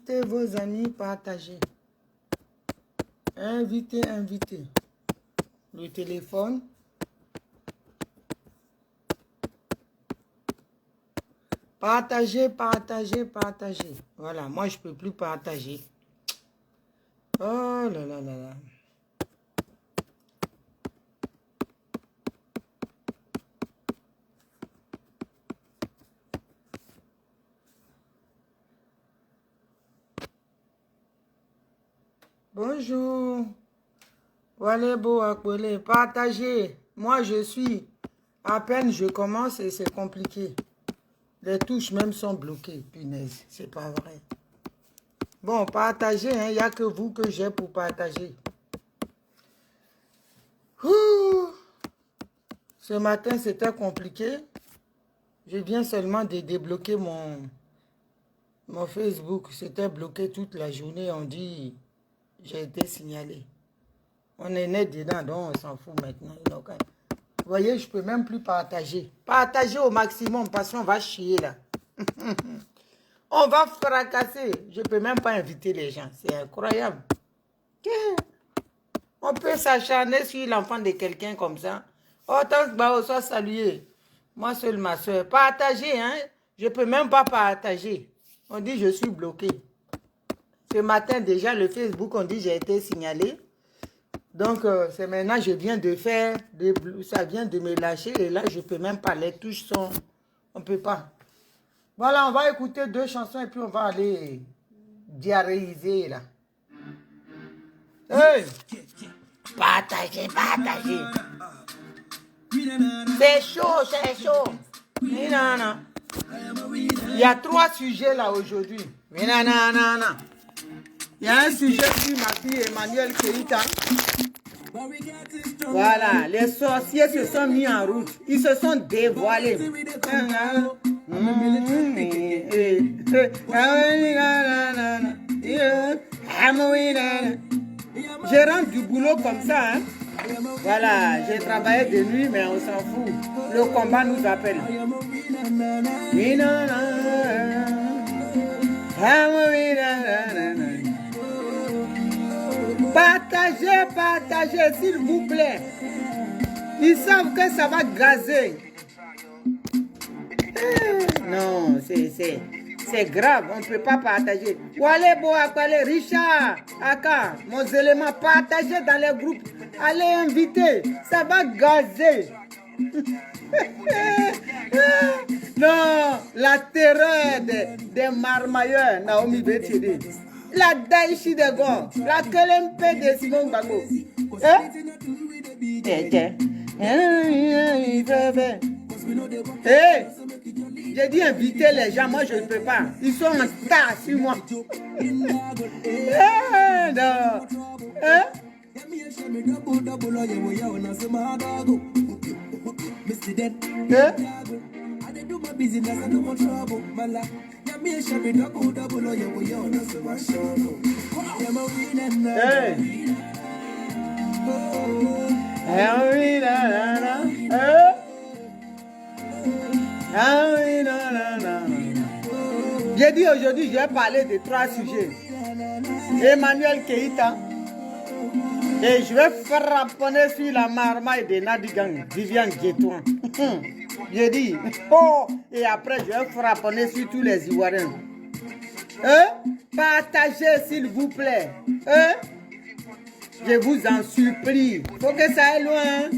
invitez vos amis, partagez. Invitez, invitez. Le téléphone. Partagez, partagez, partagez. Voilà, moi je ne peux plus partager. Oh là là là là. Bonjour. Voilà, beau appeler. Partagez. Moi je suis. À peine je commence et c'est compliqué. Les touches même sont bloquées. Punaise, c'est pas vrai. Bon, partagez, hein. Il n'y a que vous que j'ai pour partager. Ouh. Ce matin, c'était compliqué. Je viens seulement de débloquer mon Facebook. C'était bloqué toute la journée. On dit, j'ai été signalé. On est né dedans, donc on s'en fout maintenant. Donc, vous voyez, je ne peux même plus partager. Partagez au maximum parce qu'on va chier là. On va fracasser. Je ne peux même pas inviter les gens. C'est incroyable. On peut s'acharner sur l'enfant de quelqu'un comme ça. Oh, tant que Bao soit salué. Moi seule, ma soeur. Partagez, hein. Je ne peux même pas partager. On dit je suis bloqué. Ce matin déjà, le Facebook, on dit j'ai été signalé. Donc, c'est maintenant, je viens de faire, ça vient de me lâcher. Et là, je ne peux même pas. Les touches sont... On ne peut pas. Voilà, on va écouter 2 chansons et puis on va aller diarrhéiser là. Hey! Partagez, partagez. C'est chaud, c'est chaud. Il y a 3 sujets là aujourd'hui. Il y a un sujet sur ma fille Emmanuel Keïta. Voilà, les sorciers se sont mis en route. Ils se sont dévoilés. Je rentre du boulot comme ça. Hein. Voilà, j'ai travaillé de nuit, mais on s'en fout. Le combat nous appelle. Partagez, partagez, s'il vous plaît. Ils savent que ça va gazer. Non, c'est grave, on ne peut pas partager. Wale Boakale, Richard, Aka, mon élément, partagez dans les groupes. Allez inviter, ça va gazer. Non, la terreur des marmailleurs, Naomi Betidi. La Daïchi de Gon, la Kelempe de Simon Gbagbo. Hey, j'ai dit inviter les gens, moi je ne peux pas. Ils sont en tas sur moi. Non. J'ai dit aujourd'hui, je vais parler de 3 sujets. Emmanuel Keïta. Et je vais frapponner sur la marmaille de Nadigang, Viviane Guétouin. J'ai dit, oh, et après je vais frapponner sur tous les Ivoiriens. Partagez s'il vous plaît. Je vous en supplie. Faut que ça aille loin.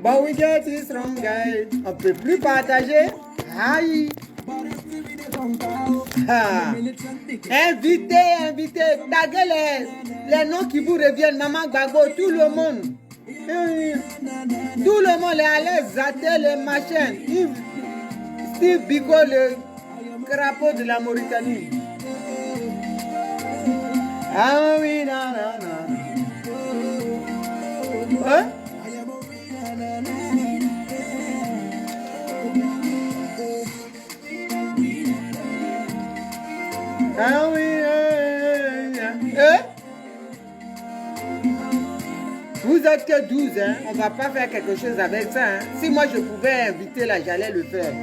But we get it strong, guys. On peut plus partager. Aïe. Ah. Invitez, taguez les noms qui vous reviennent, Maman Gbagbo, tout le monde. Tout le monde est allé zater les machins. Steve Biko, le crapaud de la Mauritanie. Ah oui, non. Hein? Ah oui, vous êtes que 12, hein? On va pas faire quelque chose avec ça. Hein? Si moi je pouvais inviter là, j'allais le faire.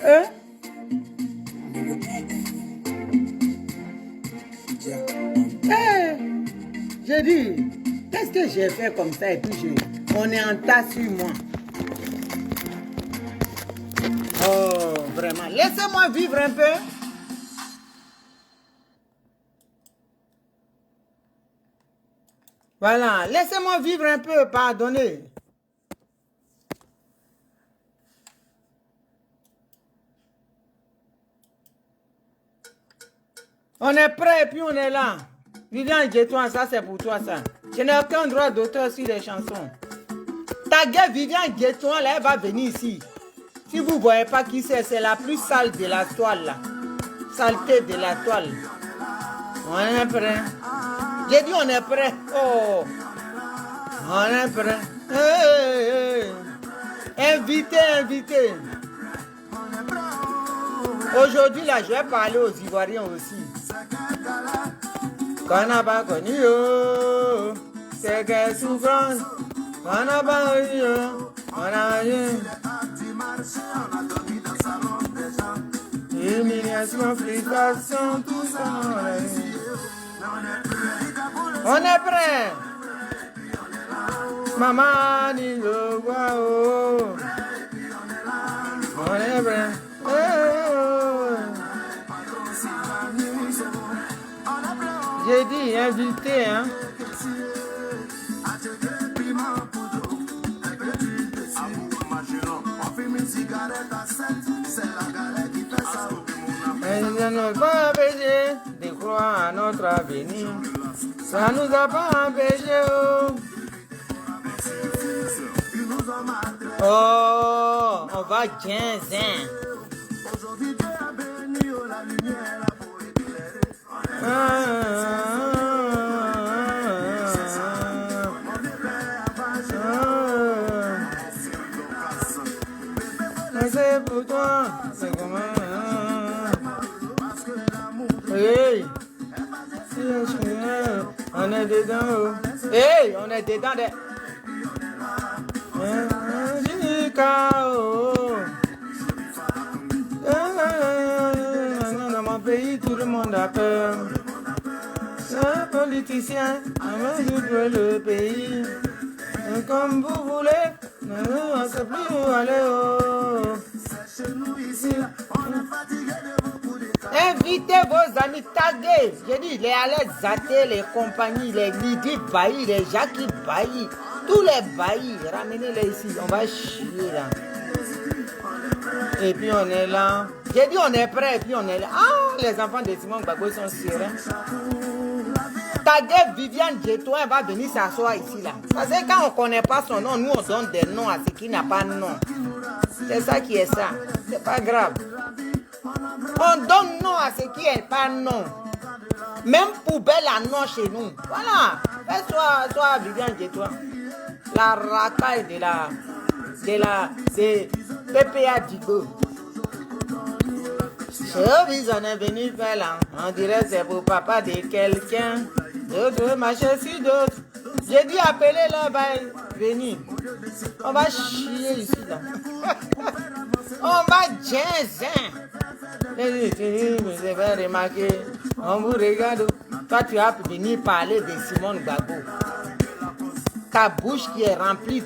Hein? J'ai dit, qu'est-ce que j'ai fait comme ça et puis on est en tas sur moi. Oh, vraiment. Laissez-moi vivre un peu. Voilà, laissez-moi vivre un peu, pardonnez. On est prêt et puis on est là. Viviane Guettoin, ça c'est pour toi ça. Je n'ai aucun droit d'auteur sur les chansons. Ta gueule Viviane Guettoin, là, elle va venir ici. Si vous ne voyez pas qui c'est la plus sale de la toile là. Saleté de la toile. On est prêt. J'ai dit on est prêt. Oh. On est prêt. Hey, hey. Invité, invité. Aujourd'hui, là, je vais parler aux Ivoiriens aussi. Qu'on n'a pas connu, oh, c'est quelle souffrance. Qu'on n'a pas connu, oh, on a eu. Humiliation, frustration, tout ça, on est prêt. Maman, dit le voix, oh. On est prêt. J'ai dit invité, hein. Ça ne nous pas empêché de croire à notre avenir. Ça nous a pas empêché. Oh, on va 15 ans. C'est pour toi, c'est comment. Hey, on est dedans. Hey, on est dedans. Dans mon pays, tout le monde a peur. Un politicien, le pays. Comme vous voulez, on ne sait plus où aller. Invitez vos amis, taguez. J'ai dit, les Alex Zaté, les compagnies, les Lydie Bailly, les Jackie Bailly, tous les Bailly, ramenez-les ici. On va chier là. Et puis on est là. J'ai dit, on est prêt et puis on est là. Ah, les enfants de Simon Gbagbo sont sereins. Taguez Viviane Guettoin, elle va venir s'asseoir ici là. Parce que quand on ne connaît pas son nom, nous on donne des noms à ce qui n'a pas de nom. C'est ça qui est ça. C'est pas grave. On donne nom à ce qui n'est pas nom. Même poubelle à nom chez nous. Voilà. Fais-toi Viviane Guettoin. La racaille de PPA Digo. Showbiz, on est venu faire là. On dirait que c'est pour papa de quelqu'un. D'autres marcher sur d'autres. J'ai dit appeler là, va venir. On va chier ici là. On va ginzin. Vous avez remarqué, on vous regarde. Toi, tu as venu parler de Simone Gbagbo. Ta bouche qui est remplie.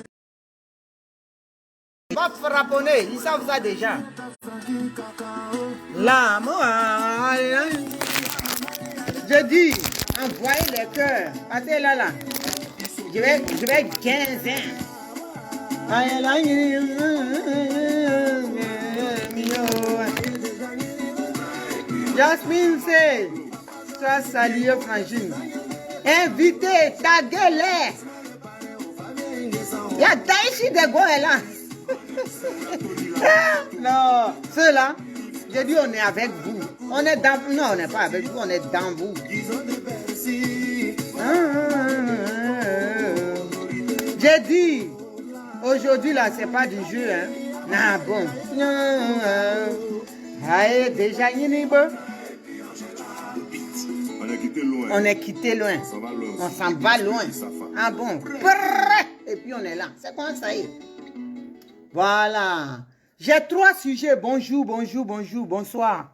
Va frapponner, ils savent ça déjà. Là, moi, je dis, envoyez les cœurs. Passez là. Je vais 15 ans. Jasmine, c'est toi, salut, Frangine. Invité, ta gueule. Il y a Daïchi de Goé là. Non, ceux-là, j'ai dit on est avec vous. On est dans vous. Non, on n'est pas avec vous, on est dans vous. J'ai dit, aujourd'hui là, c'est pas du jeu, hein. Non, bon. Aïe, déjà, on est quitté loin. On s'en va loin. Ah bon. Et puis on est là. C'est quoi ça y est? Voilà. J'ai 3 sujets. Bonjour, bonjour, bonjour, bonsoir.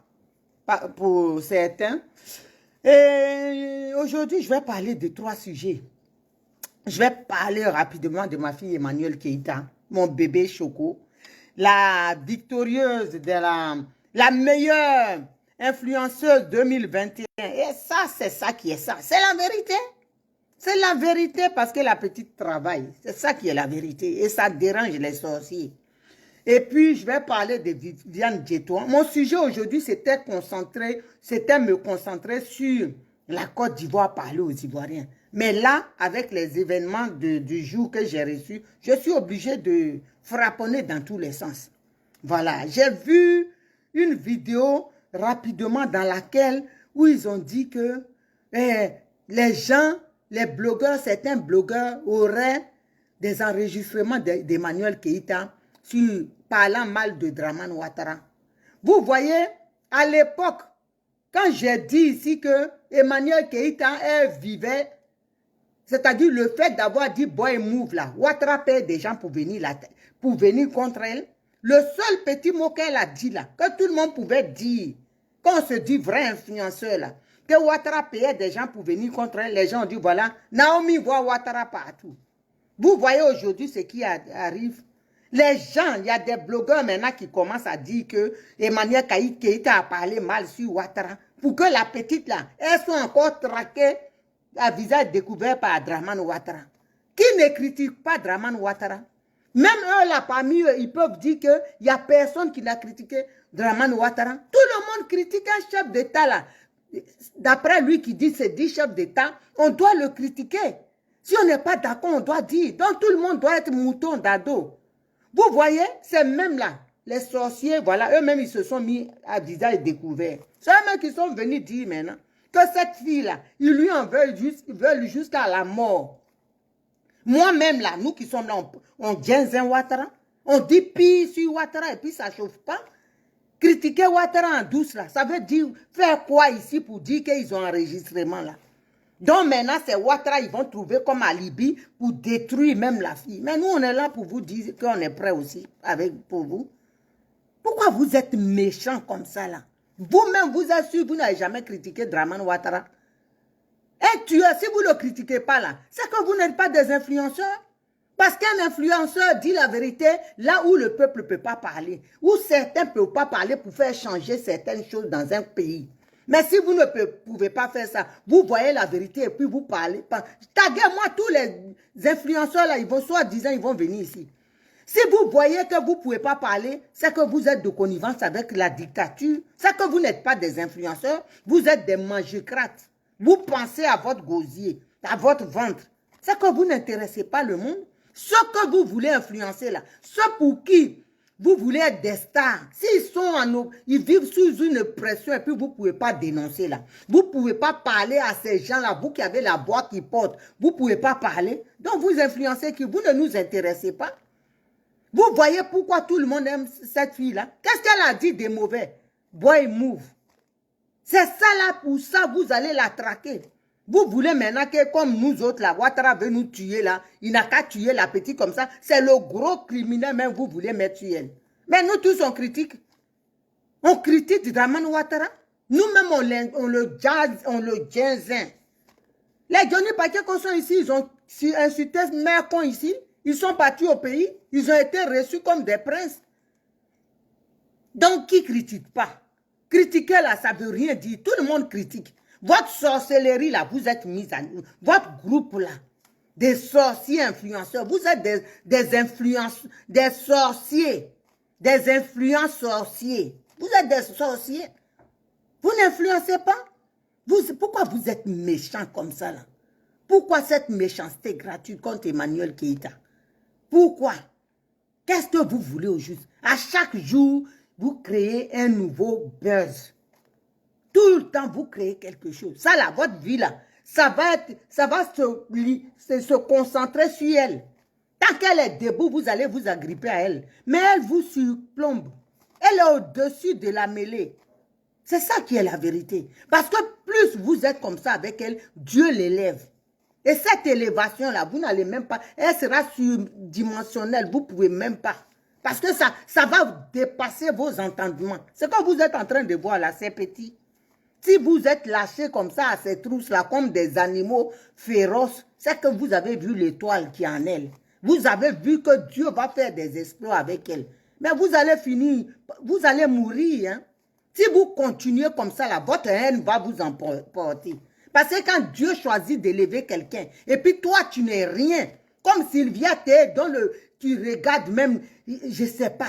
Pour certains. Et aujourd'hui, je vais parler de 3 sujets. Je vais parler rapidement de ma fille Emmanuelle Keïta, mon bébé Choco, la victorieuse de la meilleure influenceuse 2021. Et ça, c'est ça qui est ça. C'est la vérité. C'est la vérité parce que la petite travaille. C'est ça qui est la vérité. Et ça dérange les sorciers. Et puis, je vais parler de Viviane Djetouan. Mon sujet aujourd'hui, c'était me concentrer sur la Côte d'Ivoire, parler aux Ivoiriens. Mais là, avec les événements du jour que j'ai reçus, je suis obligée de frapponner dans tous les sens. Voilà, j'ai vu une vidéo rapidement dans laquelle, où ils ont dit que les gens, les blogueurs, certains blogueurs auraient des enregistrements d'Emmanuel Keïta parlant mal de Dramane Ouattara. Vous voyez, à l'époque, quand j'ai dit ici que Emmanuel Keïta, elle vivait, c'est-à-dire le fait d'avoir dit boy move là, Ouattara paie des gens pour venir contre elle, le seul petit mot qu'elle a dit là, que tout le monde pouvait dire, quand on se dit vrai influenceur là, que Ouattara payait des gens pour venir contre elle, les gens ont dit voilà, Naomi voit Ouattara partout. Vous voyez aujourd'hui ce qui arrive. Les gens, il y a des blogueurs maintenant qui commencent à dire que Emmanuel Keïta a parlé mal sur Ouattara pour que la petite là, elle soit encore traquée à visage découvert par Dramane Ouattara. Qui ne critique pas Dramane Ouattara? Même eux là, parmi eux, ils peuvent dire qu'il n'y a personne qui n'a critiqué Dramane Ouattara. Tout le monde critique un chef d'État là. D'après lui qui dit c'est 10 chefs d'État, on doit le critiquer. Si on n'est pas d'accord, on doit dire. Donc tout le monde doit être mouton d'ado. Vous voyez, c'est même là, les sorciers, voilà, eux-mêmes, ils se sont mis à visage découvert. C'est eux-mêmes qui sont venus dire maintenant que cette fille-là, ils lui en veulent jusqu'à la mort. Moi-même, là, nous qui sommes là, on ginzin Ouattara, on dit pire sur Ouattara et puis ça ne chauffe pas. Critiquer Ouattara en douce, là, ça veut dire faire quoi ici pour dire qu'ils ont un enregistrement là? Donc maintenant, c'est Ouattara, ils vont trouver comme alibi pour détruire même la fille. Mais nous, on est là pour vous dire qu'on est prêt aussi pour vous. Pourquoi vous êtes méchants comme ça là? Vous-même, vous êtes sûr, vous n'avez jamais critiqué Dramane Ouattara. Et tueur, si vous ne le critiquez pas là, c'est que vous n'êtes pas des influenceurs. Parce qu'un influenceur dit la vérité là où le peuple ne peut pas parler. Où certains ne peuvent pas parler pour faire changer certaines choses dans un pays. Mais si vous ne pouvez pas faire ça, vous voyez la vérité et puis vous parlez. Taguez-moi tous les influenceurs là, ils vont soi-disant, ils vont venir ici. Si vous voyez que vous ne pouvez pas parler, c'est que vous êtes de connivence avec la dictature. C'est que vous n'êtes pas des influenceurs, vous êtes des mangécrates. Vous pensez à votre gosier, à votre ventre. C'est que vous n'intéressez pas le monde. Ce que vous voulez influencer là, ce pour qui vous voulez être des stars. Ils vivent sous une pression et puis vous ne pouvez pas dénoncer là. Vous ne pouvez pas parler à ces gens-là, vous qui avez la voix qui porte. Vous ne pouvez pas parler. Donc vous influencez qui vous ne nous intéressez pas. Vous voyez pourquoi tout le monde aime cette fille-là. Qu'est-ce qu'elle a dit de mauvais? Boy move. C'est ça là, pour ça vous allez la traquer. Vous voulez maintenant que comme nous autres, la Ouattara veut nous tuer là, il n'a qu'à tuer la petite comme ça. C'est le gros criminel même vous voulez mettre sur elle. Mais nous tous on critique. On critique Dramane Ouattara. Nous-mêmes on le ginzin. Les Johnny Paquet qu'on sont ici, ils ont insulté Mercon ici. Ils sont partis au pays. Ils ont été reçus comme des princes. Donc qui critique pas? Critiquer là, ça veut rien dire. Tout le monde critique. Votre sorcellerie là, vous êtes mis à nous. Votre groupe là, des sorciers influenceurs, vous êtes des influenceurs, des sorciers, des influents sorciers. Vous êtes des sorciers. Vous n'influencez pas. Pourquoi vous êtes méchants comme ça là? Pourquoi cette méchanceté gratuite contre Emmanuel Keïta? Pourquoi? Qu'est-ce que vous voulez au juste? À chaque jour, vous créez un nouveau buzz. Tout le temps, vous créez quelque chose. Ça, là, votre vie, là, ça va se concentrer sur elle. Tant qu'elle est debout, vous allez vous agripper à elle. Mais elle vous surplombe. Elle est au-dessus de la mêlée. C'est ça qui est la vérité. Parce que plus vous êtes comme ça avec elle, Dieu l'élève. Et cette élévation-là, vous n'allez même pas, elle sera surdimensionnelle. Vous ne pouvez même pas. Parce que ça va dépasser vos entendements. Ce que vous êtes en train de voir là, c'est petit. Si vous êtes lâchés comme ça à ces trousses-là, comme des animaux féroces, c'est que vous avez vu l'étoile qui est en elle. Vous avez vu que Dieu va faire des exploits avec elle. Mais vous allez finir, vous allez mourir. Hein? Si vous continuez comme ça, là, votre haine va vous emporter. Parce que quand Dieu choisit d'élever quelqu'un, et puis toi, tu n'es rien, comme Sylvia, tu regardes même, je ne sais pas,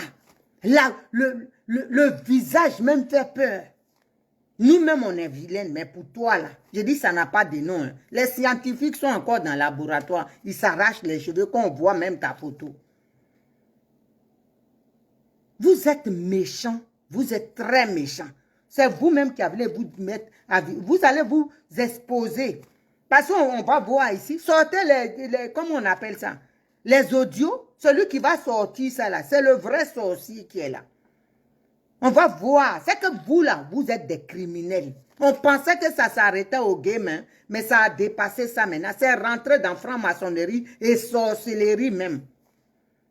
là, le visage même fait peur. Nous-mêmes, on est vilaines, mais pour toi, là, je dis ça n'a pas de nom. Hein. Les scientifiques sont encore dans le laboratoire. Ils s'arrachent les cheveux qu'on voit même ta photo. Vous êtes méchants. Vous êtes très méchants. C'est vous-même qui allez vous mettre à vivre. Vous allez vous exposer. Parce qu'on va voir ici, sortez comment on appelle ça? Les audios. Celui qui va sortir ça là, c'est le vrai sorcier qui est là. On va voir. C'est que vous, là, vous êtes des criminels. On pensait que ça s'arrêtait au game, hein, mais ça a dépassé ça maintenant. C'est rentré dans franc-maçonnerie et sorcellerie même.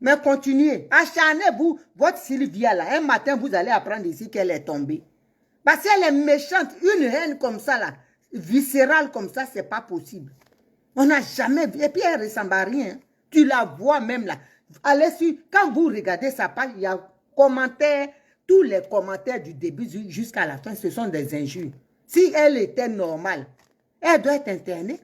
Mais continuez. Acharnez-vous. Votre Sylvia, là, un matin, vous allez apprendre ici qu'elle est tombée. Parce qu'elle est méchante. Une haine comme ça, là, viscérale comme ça, c'est pas possible. On n'a jamais vu. Et puis, elle ne ressemble à rien. Tu la vois même là. Allez sur, quand vous regardez sa page, il y a commentaires. Tous les commentaires du début jusqu'à la fin, ce sont des injures. Si elle était normale, elle doit être internée.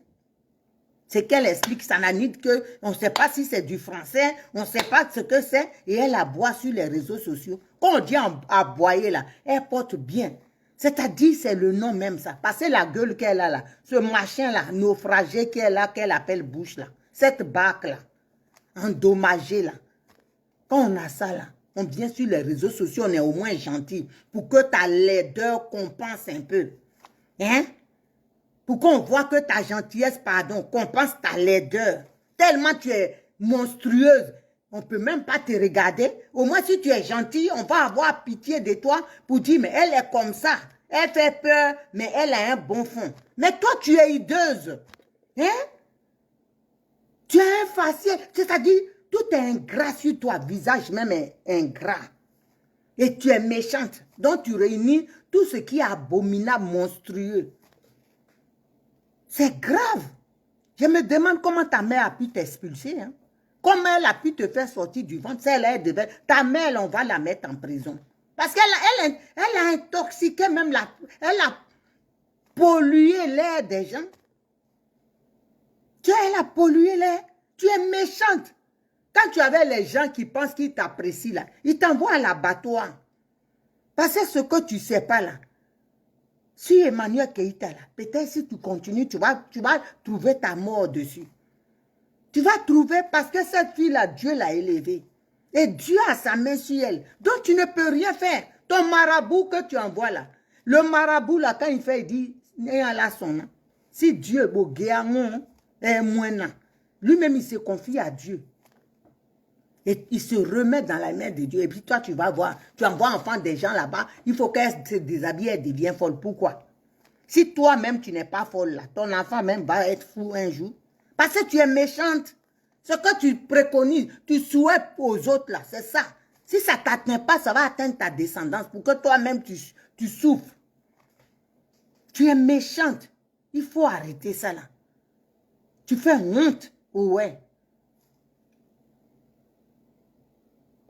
C'est qu'elle explique, ça n'a ni que, on ne sait pas si c'est du français, on ne sait pas ce que c'est, et elle aboie sur les réseaux sociaux. Quand on dit aboyer là, elle porte bien. C'est-à-dire, c'est le nom même ça. Parce que la gueule qu'elle a là, ce machin là, naufragé qu'elle a, qu'elle appelle bouche là, cette bac là, endommagée là. Quand on a ça là, on vient sur les réseaux sociaux, on est au moins gentil pour que ta laideur compense un peu. Hein? Pour qu'on voit que ta gentillesse, pardon, compense ta laideur. Tellement tu es monstrueuse, on ne peut même pas te regarder. Au moins, si tu es gentil, on va avoir pitié de toi pour dire, mais elle est comme ça. Elle fait peur, mais elle a un bon fond. Mais toi, tu es hideuse. Hein? Tu es un faciès, c'est-à-dire, tout est ingrat sur toi, visage même est ingrat. Et tu es méchante. Donc tu réunis tout ce qui est abominable, monstrueux. C'est grave. Je me demande comment ta mère a pu t'expulser. Hein? Comment elle a pu te faire sortir du ventre. Ta mère, on va la mettre en prison. Parce qu'elle a intoxiqué même, elle a pollué l'air des gens. Elle a pollué l'air. Tu es méchante. Quand tu avais les gens qui pensent qu'ils t'apprécient là, ils t'envoient à l'abattoir. Parce que ce que tu ne sais pas là, si Emmanuel Keïta là, peut-être si tu continues, tu vas trouver ta mort dessus. Tu vas trouver parce que cette fille-là, Dieu l'a élevée. Et Dieu a sa main sur elle. Donc tu ne peux rien faire. Ton marabout que tu envoies là, le marabout là, quand il fait, il dit, si Dieu, est moins, lui-même il se confie à Dieu. Et il se remet dans la main de Dieu. Et puis toi, tu vas voir, tu envoies enfant des gens là-bas, il faut qu'elle se déshabille, elle devient folle. Pourquoi? Si toi-même, tu n'es pas folle là, ton enfant même va être fou un jour. Parce que tu es méchante. Ce que tu préconises, tu souhaites aux autres là, c'est ça. Si ça ne t'atteint pas, ça va atteindre ta descendance pour que toi-même, tu souffres. Tu es méchante. Il faut arrêter ça là. Tu fais honte. Ouais.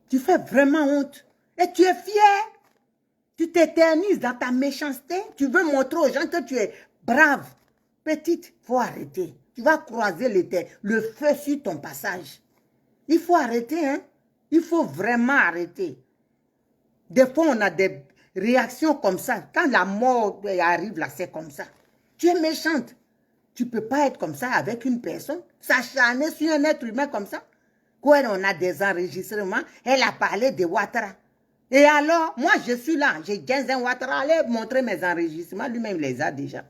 Tu fais vraiment honte. Et tu es fier. Tu t'éternises dans ta méchanceté. Tu veux montrer aux gens que tu es brave. Petite, il faut arrêter. Tu vas croiser le feu sur ton passage. Il faut arrêter, hein. Il faut vraiment arrêter. Des fois, on a des réactions comme ça. Quand la mort arrive là, c'est comme ça. Tu es méchante. Tu ne peux pas être comme ça avec une personne. S'acharner sur un être humain comme ça. Quand on a des enregistrements, elle a parlé de Ouattara. Et alors, moi, je suis là. J'ai 15 ans Ouattara. Allez montrer mes enregistrements. Lui-même, il les a déjà.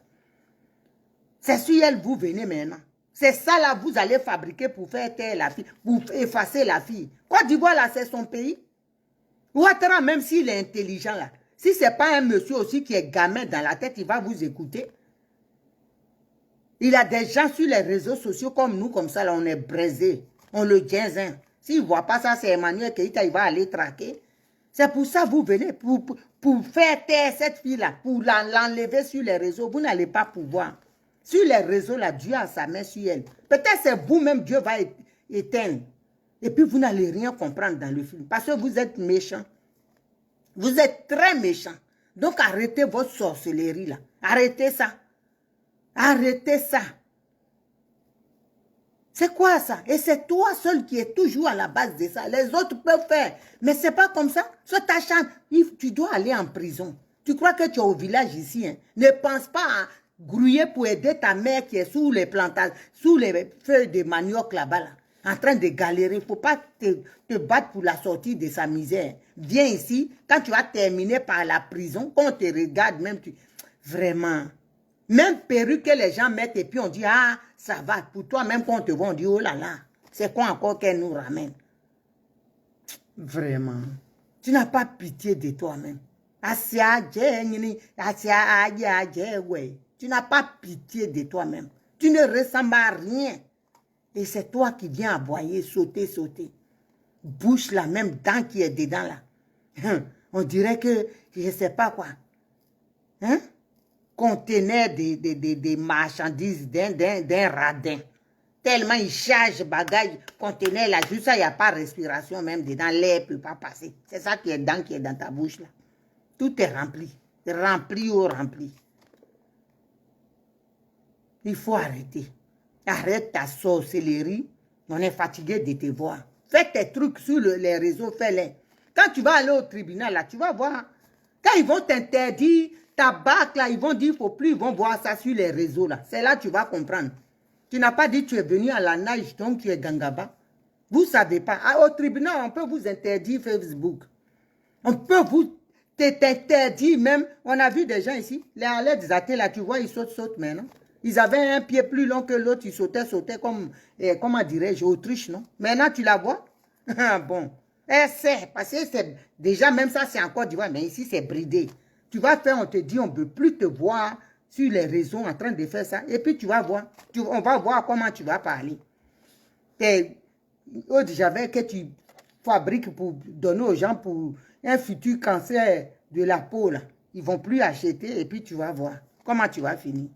C'est sur elle, vous venez maintenant. C'est ça là, vous allez fabriquer pour faire taire la fille, pour effacer la fille. Côte d'Ivoire, là, c'est son pays. Ouattara, même s'il est intelligent, là, si ce n'est pas un monsieur aussi qui est gamin dans la tête, il va vous écouter. Il a des gens sur les réseaux sociaux comme nous, comme ça, là, on est braisés. On le ginzin. S'il ne voit pas ça, c'est Emmanuel Keïta, il va aller traquer. C'est pour ça que vous venez, pour faire taire cette fille-là, pour l'enlever sur les réseaux. Vous n'allez pas pouvoir. Sur les réseaux, là, Dieu a sa main sur elle. Peut-être c'est vous-même, Dieu va éteindre. Et puis, vous n'allez rien comprendre dans le film. Parce que vous êtes méchant. Vous êtes très méchant. Donc, arrêtez votre sorcellerie, là. Arrêtez ça. Arrêtez ça. C'est quoi ça? Et c'est toi seul qui es toujours à la base de ça. Les autres peuvent faire. Mais c'est pas comme ça. Sur ta chambre, tu dois aller en prison. Tu crois que tu es au village ici. Hein? Ne pense pas à grouiller pour aider ta mère qui est sous les plantations, sous les feuilles de manioc là-bas, là, en train de galérer. Il ne faut pas te battre pour la sortie de sa misère. Viens ici. Quand tu vas terminer par la prison, quand on te regarde, même tu... Vraiment... Même perruque que les gens mettent et puis on dit, ah, ça va. Pour toi, même quand on te voit, on dit, oh là là, c'est quoi encore qu'elle nous ramène? Vraiment. Tu n'as pas pitié de toi-même. Tu n'as pas pitié de toi-même. Tu ne ressembles à rien. Et c'est toi qui viens aboyer, sauter, sauter. Bouche la même dent qui est dedans là. On dirait que, je ne sais pas quoi. Hein? Conteneur de marchandises d'un radin. Tellement il charge bagage, conteneur là, juste ça, il n'y a pas de respiration même dedans, l'air ne peut pas passer. C'est ça qui est dans ta bouche là. Tout est rempli. Rempli ou rempli. Il faut arrêter. Arrête ta sorcellerie. On est fatigué de te voir. Fais tes trucs sur les réseaux, fais-les. Quand tu vas aller au tribunal là, tu vas voir. Quand ils vont t'interdire ta bac là, ils vont dire, il ne faut plus, ils vont voir ça sur les réseaux là. C'est là que tu vas comprendre. Tu n'as pas dit que tu es venu à la nage, donc tu es gangaba. Vous ne savez pas. Au tribunal, on peut vous interdire Facebook. On peut vous t'interdire même. On a vu des gens ici, les allées des athées là, tu vois, ils sautent maintenant. Ils avaient un pied plus long que l'autre, ils sautaient comme, comment dirais-je, Autriche, non? Maintenant, tu la vois? Bon. C'est, parce que c'est, déjà, même ça, c'est encore du mais ici, c'est bridé. Tu vas faire, on te dit, on ne veut plus te voir sur les réseaux en train de faire ça. Et puis, tu vas voir. On va voir comment tu vas parler. J'avais que tu fabriques pour donner aux gens pour un futur cancer de la peau, là. Ils ne vont plus acheter et puis tu vas voir comment tu vas finir.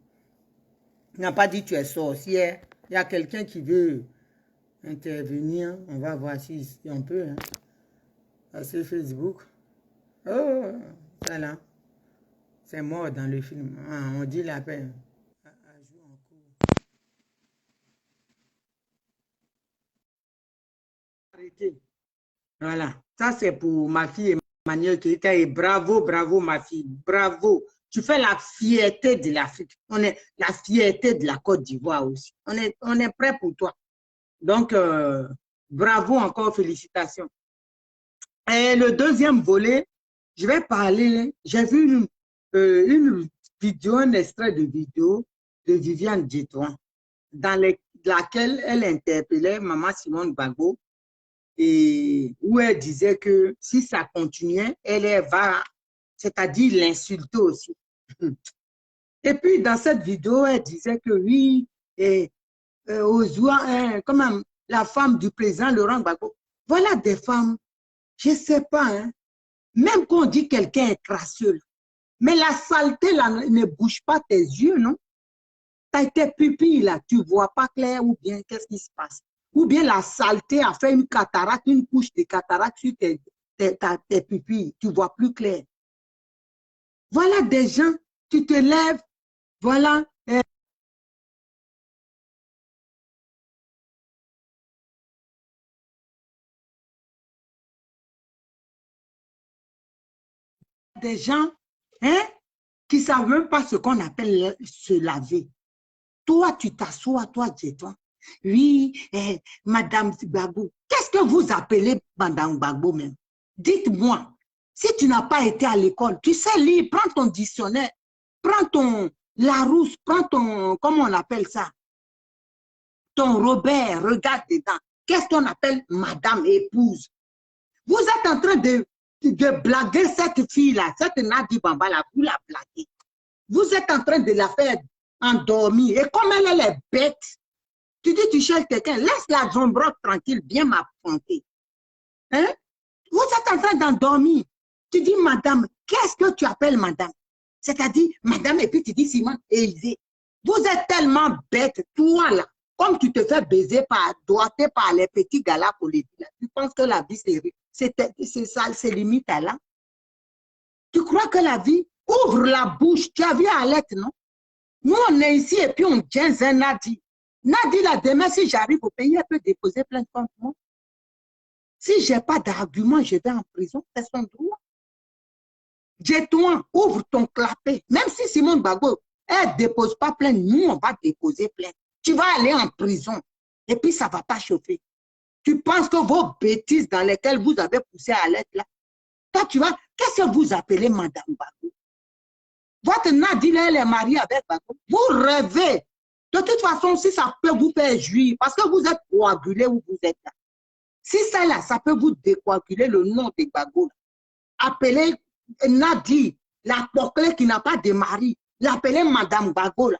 Tu n'as pas dit que tu es sorcière. Il y a quelqu'un qui veut intervenir. On va voir si on peut. Hein. Sur Facebook. Oh, ça là. C'est mort dans le film. Ah, on dit la peine. Arrêtez. Voilà. Ça, c'est pour ma fille Emmanuel Keïta. Et bravo, bravo, ma fille. Bravo. Tu fais la fierté de l'Afrique. On est la fierté de la Côte d'Ivoire aussi. On est prêt pour toi. Donc, bravo encore, félicitations. Et le deuxième volet, je vais parler, j'ai vu une vidéo, un extrait de vidéo de Viviane Djetouan, dans laquelle elle interpellait Maman Simone Gbagbo, et où elle disait que si ça continuait, elle va, c'est-à-dire l'insulter aussi. Et puis, dans cette vidéo, elle disait que oui, comme la femme du président Laurent Gbagbo, voilà des femmes, je ne sais pas, hein, même quand on dit quelqu'un est crasseux, mais la saleté là ne bouge pas tes yeux, non? Tu as tes pupilles là, tu ne vois pas clair ou bien qu'est-ce qui se passe? Ou bien la saleté a fait une cataracte, une couche de cataracte sur tes pupilles, tu ne vois plus clair. Voilà des gens, tu te lèves, voilà. Des gens hein, qui ne savent même pas ce qu'on appelle se laver. Toi, tu t'assois, toi, dis-toi. Oui, Madame Gbagbo. Qu'est-ce que vous appelez Madame Gbagbo même? Dites-moi, si tu n'as pas été à l'école, tu sais lire, prends ton dictionnaire, prends ton Larousse, prends ton, comment on appelle ça? Ton Robert, regarde dedans. Qu'est-ce qu'on appelle Madame épouse? Vous êtes en train de blaguer cette fille-là, cette Nadi Bamba-là, vous la blaguez. Vous êtes en train de la faire endormir. Et comme elle est bête, Tu dis, tu cherches quelqu'un, laisse la zombrotte tranquille, viens m'affronter. Hein? Vous êtes en train d'endormir. Tu dis, madame, qu'est-ce que tu appelles madame? C'est-à-dire, madame, et puis tu dis, Simon, Élisée. Vous êtes tellement bête, toi là, comme tu te fais baiser par, doigter par les petits gars-là pour les filles. Tu penses que la vie, c'est ça, c'est limite à là. Tu crois que la vie, ouvre la bouche. Tu as vu Alette, non? Nous, on est ici et puis on tient un Nadi. Nadi, là, demain, si j'arrive au pays, elle peut déposer plainte contre moi. Si je n'ai pas d'argument, je vais en prison. C'est son droit. Dis-toi, ouvre ton clapet. Même si Simon Bago, elle ne dépose pas plainte, nous, on va déposer plainte. Tu vas aller en prison. Et puis, ça ne va pas chauffer. Tu penses que vos bêtises dans lesquelles vous avez poussé à l'aide là, toi, tu vois, qu'est-ce que vous appelez Madame Bago? Votre Nadine, elle est mariée avec Bago. Vous rêvez. De toute façon, si ça peut vous faire jouir, parce que vous êtes coagulé où vous êtes là. Si ça là, ça peut vous décoaguler le nom de Bago. Appelez Nadi, la porclée qui n'a pas de mari, l'appeler Madame Bago. Là.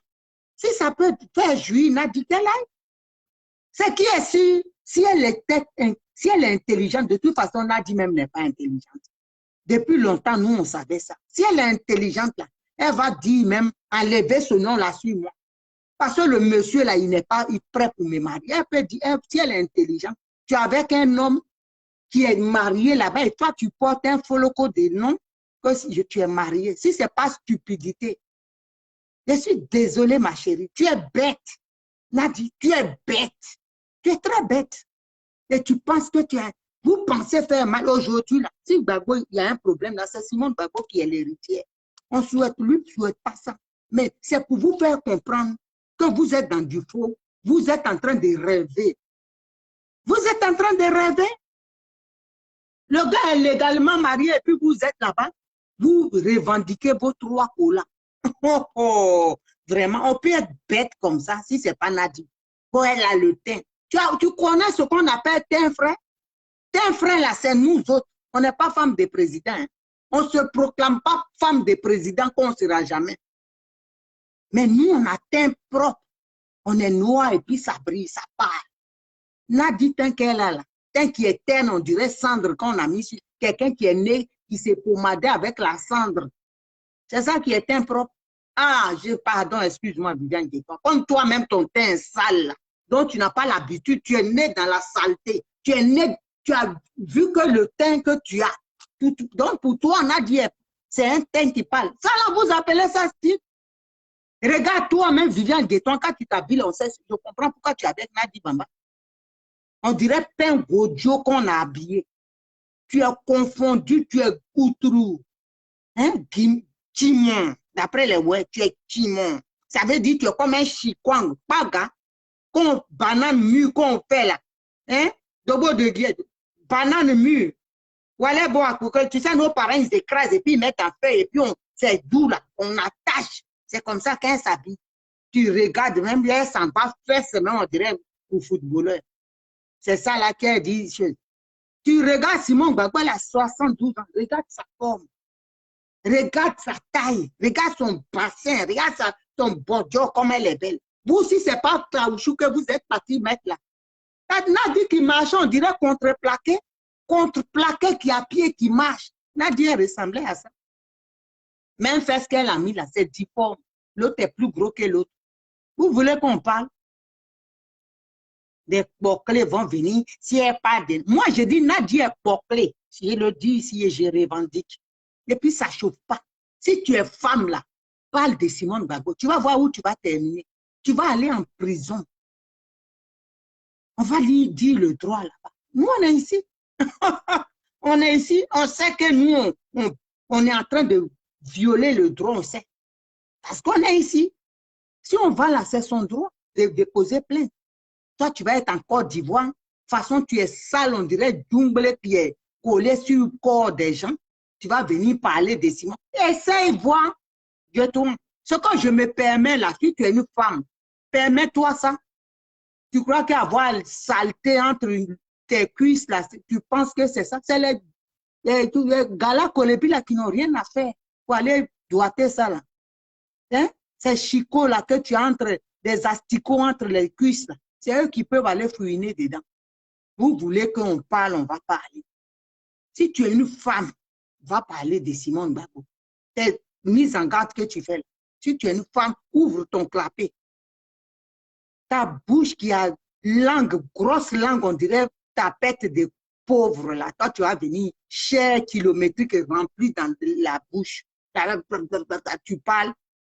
Si ça peut faire jouir Nadi, qu'elle aille. C'est qui est sûr, si elle est intelligente, de toute façon, Nadi même n'est pas intelligente. Depuis longtemps, nous, on savait ça. Si elle est intelligente, là, elle va dire même, enlever ce nom-là sur moi. Parce que le monsieur, là, il n'est pas prêt pour me marier. Elle peut dire, si elle est intelligente, tu es avec un homme qui est marié là-bas et toi, tu portes un foloco de nom que si tu es marié. Si ce n'est pas stupidité. Je suis désolée, ma chérie. Tu es bête. Nadi, tu es bête. Tu es très bête. Et tu penses que vous pensez faire mal aujourd'hui. Si Gbagbo, il y a un problème là, c'est Simone Gbagbo qui est l'héritière. On souhaite lui, ne souhaite pas ça. Mais c'est pour vous faire comprendre que vous êtes dans du faux. Vous êtes en train de rêver. Vous êtes en train de rêver. Le gars est légalement marié et puis vous êtes là-bas. Vous revendiquez vos 3 colas. Oh, oh, vraiment, on peut être bête comme ça si ce n'est pas Nadi. Bon, elle a le teint. Tu connais ce qu'on appelle teint frère? Teint frère, là, c'est nous autres. On n'est pas femme de président. Hein. On ne se proclame pas femme de président qu'on ne sera jamais. Mais nous, on a teint propre. On est noir et puis ça brille, ça part. Nadi, teint qu'elle a là. Teint qui est terne, on dirait cendre qu'on a mis sur quelqu'un qui est né, qui s'est pommadé avec la cendre. C'est ça qui est teint propre. Ah, pardon, excuse-moi, Viviane Guéton. Comme toi-même, ton teint est sale, là, donc tu n'as pas l'habitude, tu es né dans la saleté. Tu es né, tu as vu que le teint que tu as. Donc pour toi, on a dit, c'est un teint qui parle. Ça là, vous appelez ça style? Regarde toi-même, Viviane Guéton, quand tu t'habilles, on sait, je comprends pourquoi tu es avec Nadi Bamba. On dirait pain Godio qu'on a habillé. Tu es confondu, tu es outrou. Hein, Timon. D'après les ouais, tu es Timon. Ça veut dire que tu es comme un chikwang, paga, qu'on banane mûre qu'on fait là. Hein? Dobo de guide. Banane mûre. Voilà, bon, tu sais, nos parents, ils écrasent et puis ils mettent en feuille et puis c'est doux là. On attache. C'est comme ça qu'elle s'habille. Tu regardes, même là, elle s'en va faire seulement, on dirait, pour footballeur. C'est ça là qu'elle dit. Tu regardes Simon Gbagbo, elle a 72 ans. Regarde sa forme. Regarde sa taille. Regarde son bassin. Regarde son bordeaux, comme elle est belle. Vous, si ce n'est pas caoutchouc que vous êtes parti mettre là. Nadi qui marche, on dirait contreplaqué. Contreplaqué qui a pied, qui marche. Nadi ressemblait à ça. Même fait ce qu'elle a mis là, c'est difforme. L'autre est plus gros que l'autre. Vous voulez qu'on parle? Des porclés vont venir. Si elle pas de... Moi, je dis Nadi est porclé. Si je le dis ici et je revendique. Et puis, ça ne chauffe pas. Si tu es femme là, parle de Simone Gbagbo. Tu vas voir où tu vas terminer. Tu vas aller en prison. On va lui dire le droit là-bas. Nous, on est ici. On est ici. On sait que nous, on est en train de violer le droit. On sait. Parce qu'on est ici. Si on va là, c'est son droit de déposer plainte. Toi, tu vas être en Côte d'Ivoire. De toute façon, tu es sale, on dirait Doumblet qui est collé sur le corps des gens. Tu vas venir parler de Simon. Essaye, voir. Ce que je me permets là, si tu es une femme, permets-toi ça. Tu crois qu'avoir saleté entre tes cuisses là, tu penses que c'est ça? C'est les gars collébis là qui n'ont rien à faire pour aller doiter ça là. Hein? C'est chicot là que tu as entre des asticots entre les cuisses là. C'est eux qui peuvent aller fouiner dedans. Vous voulez qu'on parle, on va parler. Si tu es une femme, va parler de Simone Gbagbo. C'est mise en garde que tu fais là. Si tu es une femme, ouvre ton clapet. Ta bouche qui a langue, grosse langue, on dirait ta pète de pauvre là. Toi, tu vas venir chair kilométrique remplie dans la bouche. Tu parles,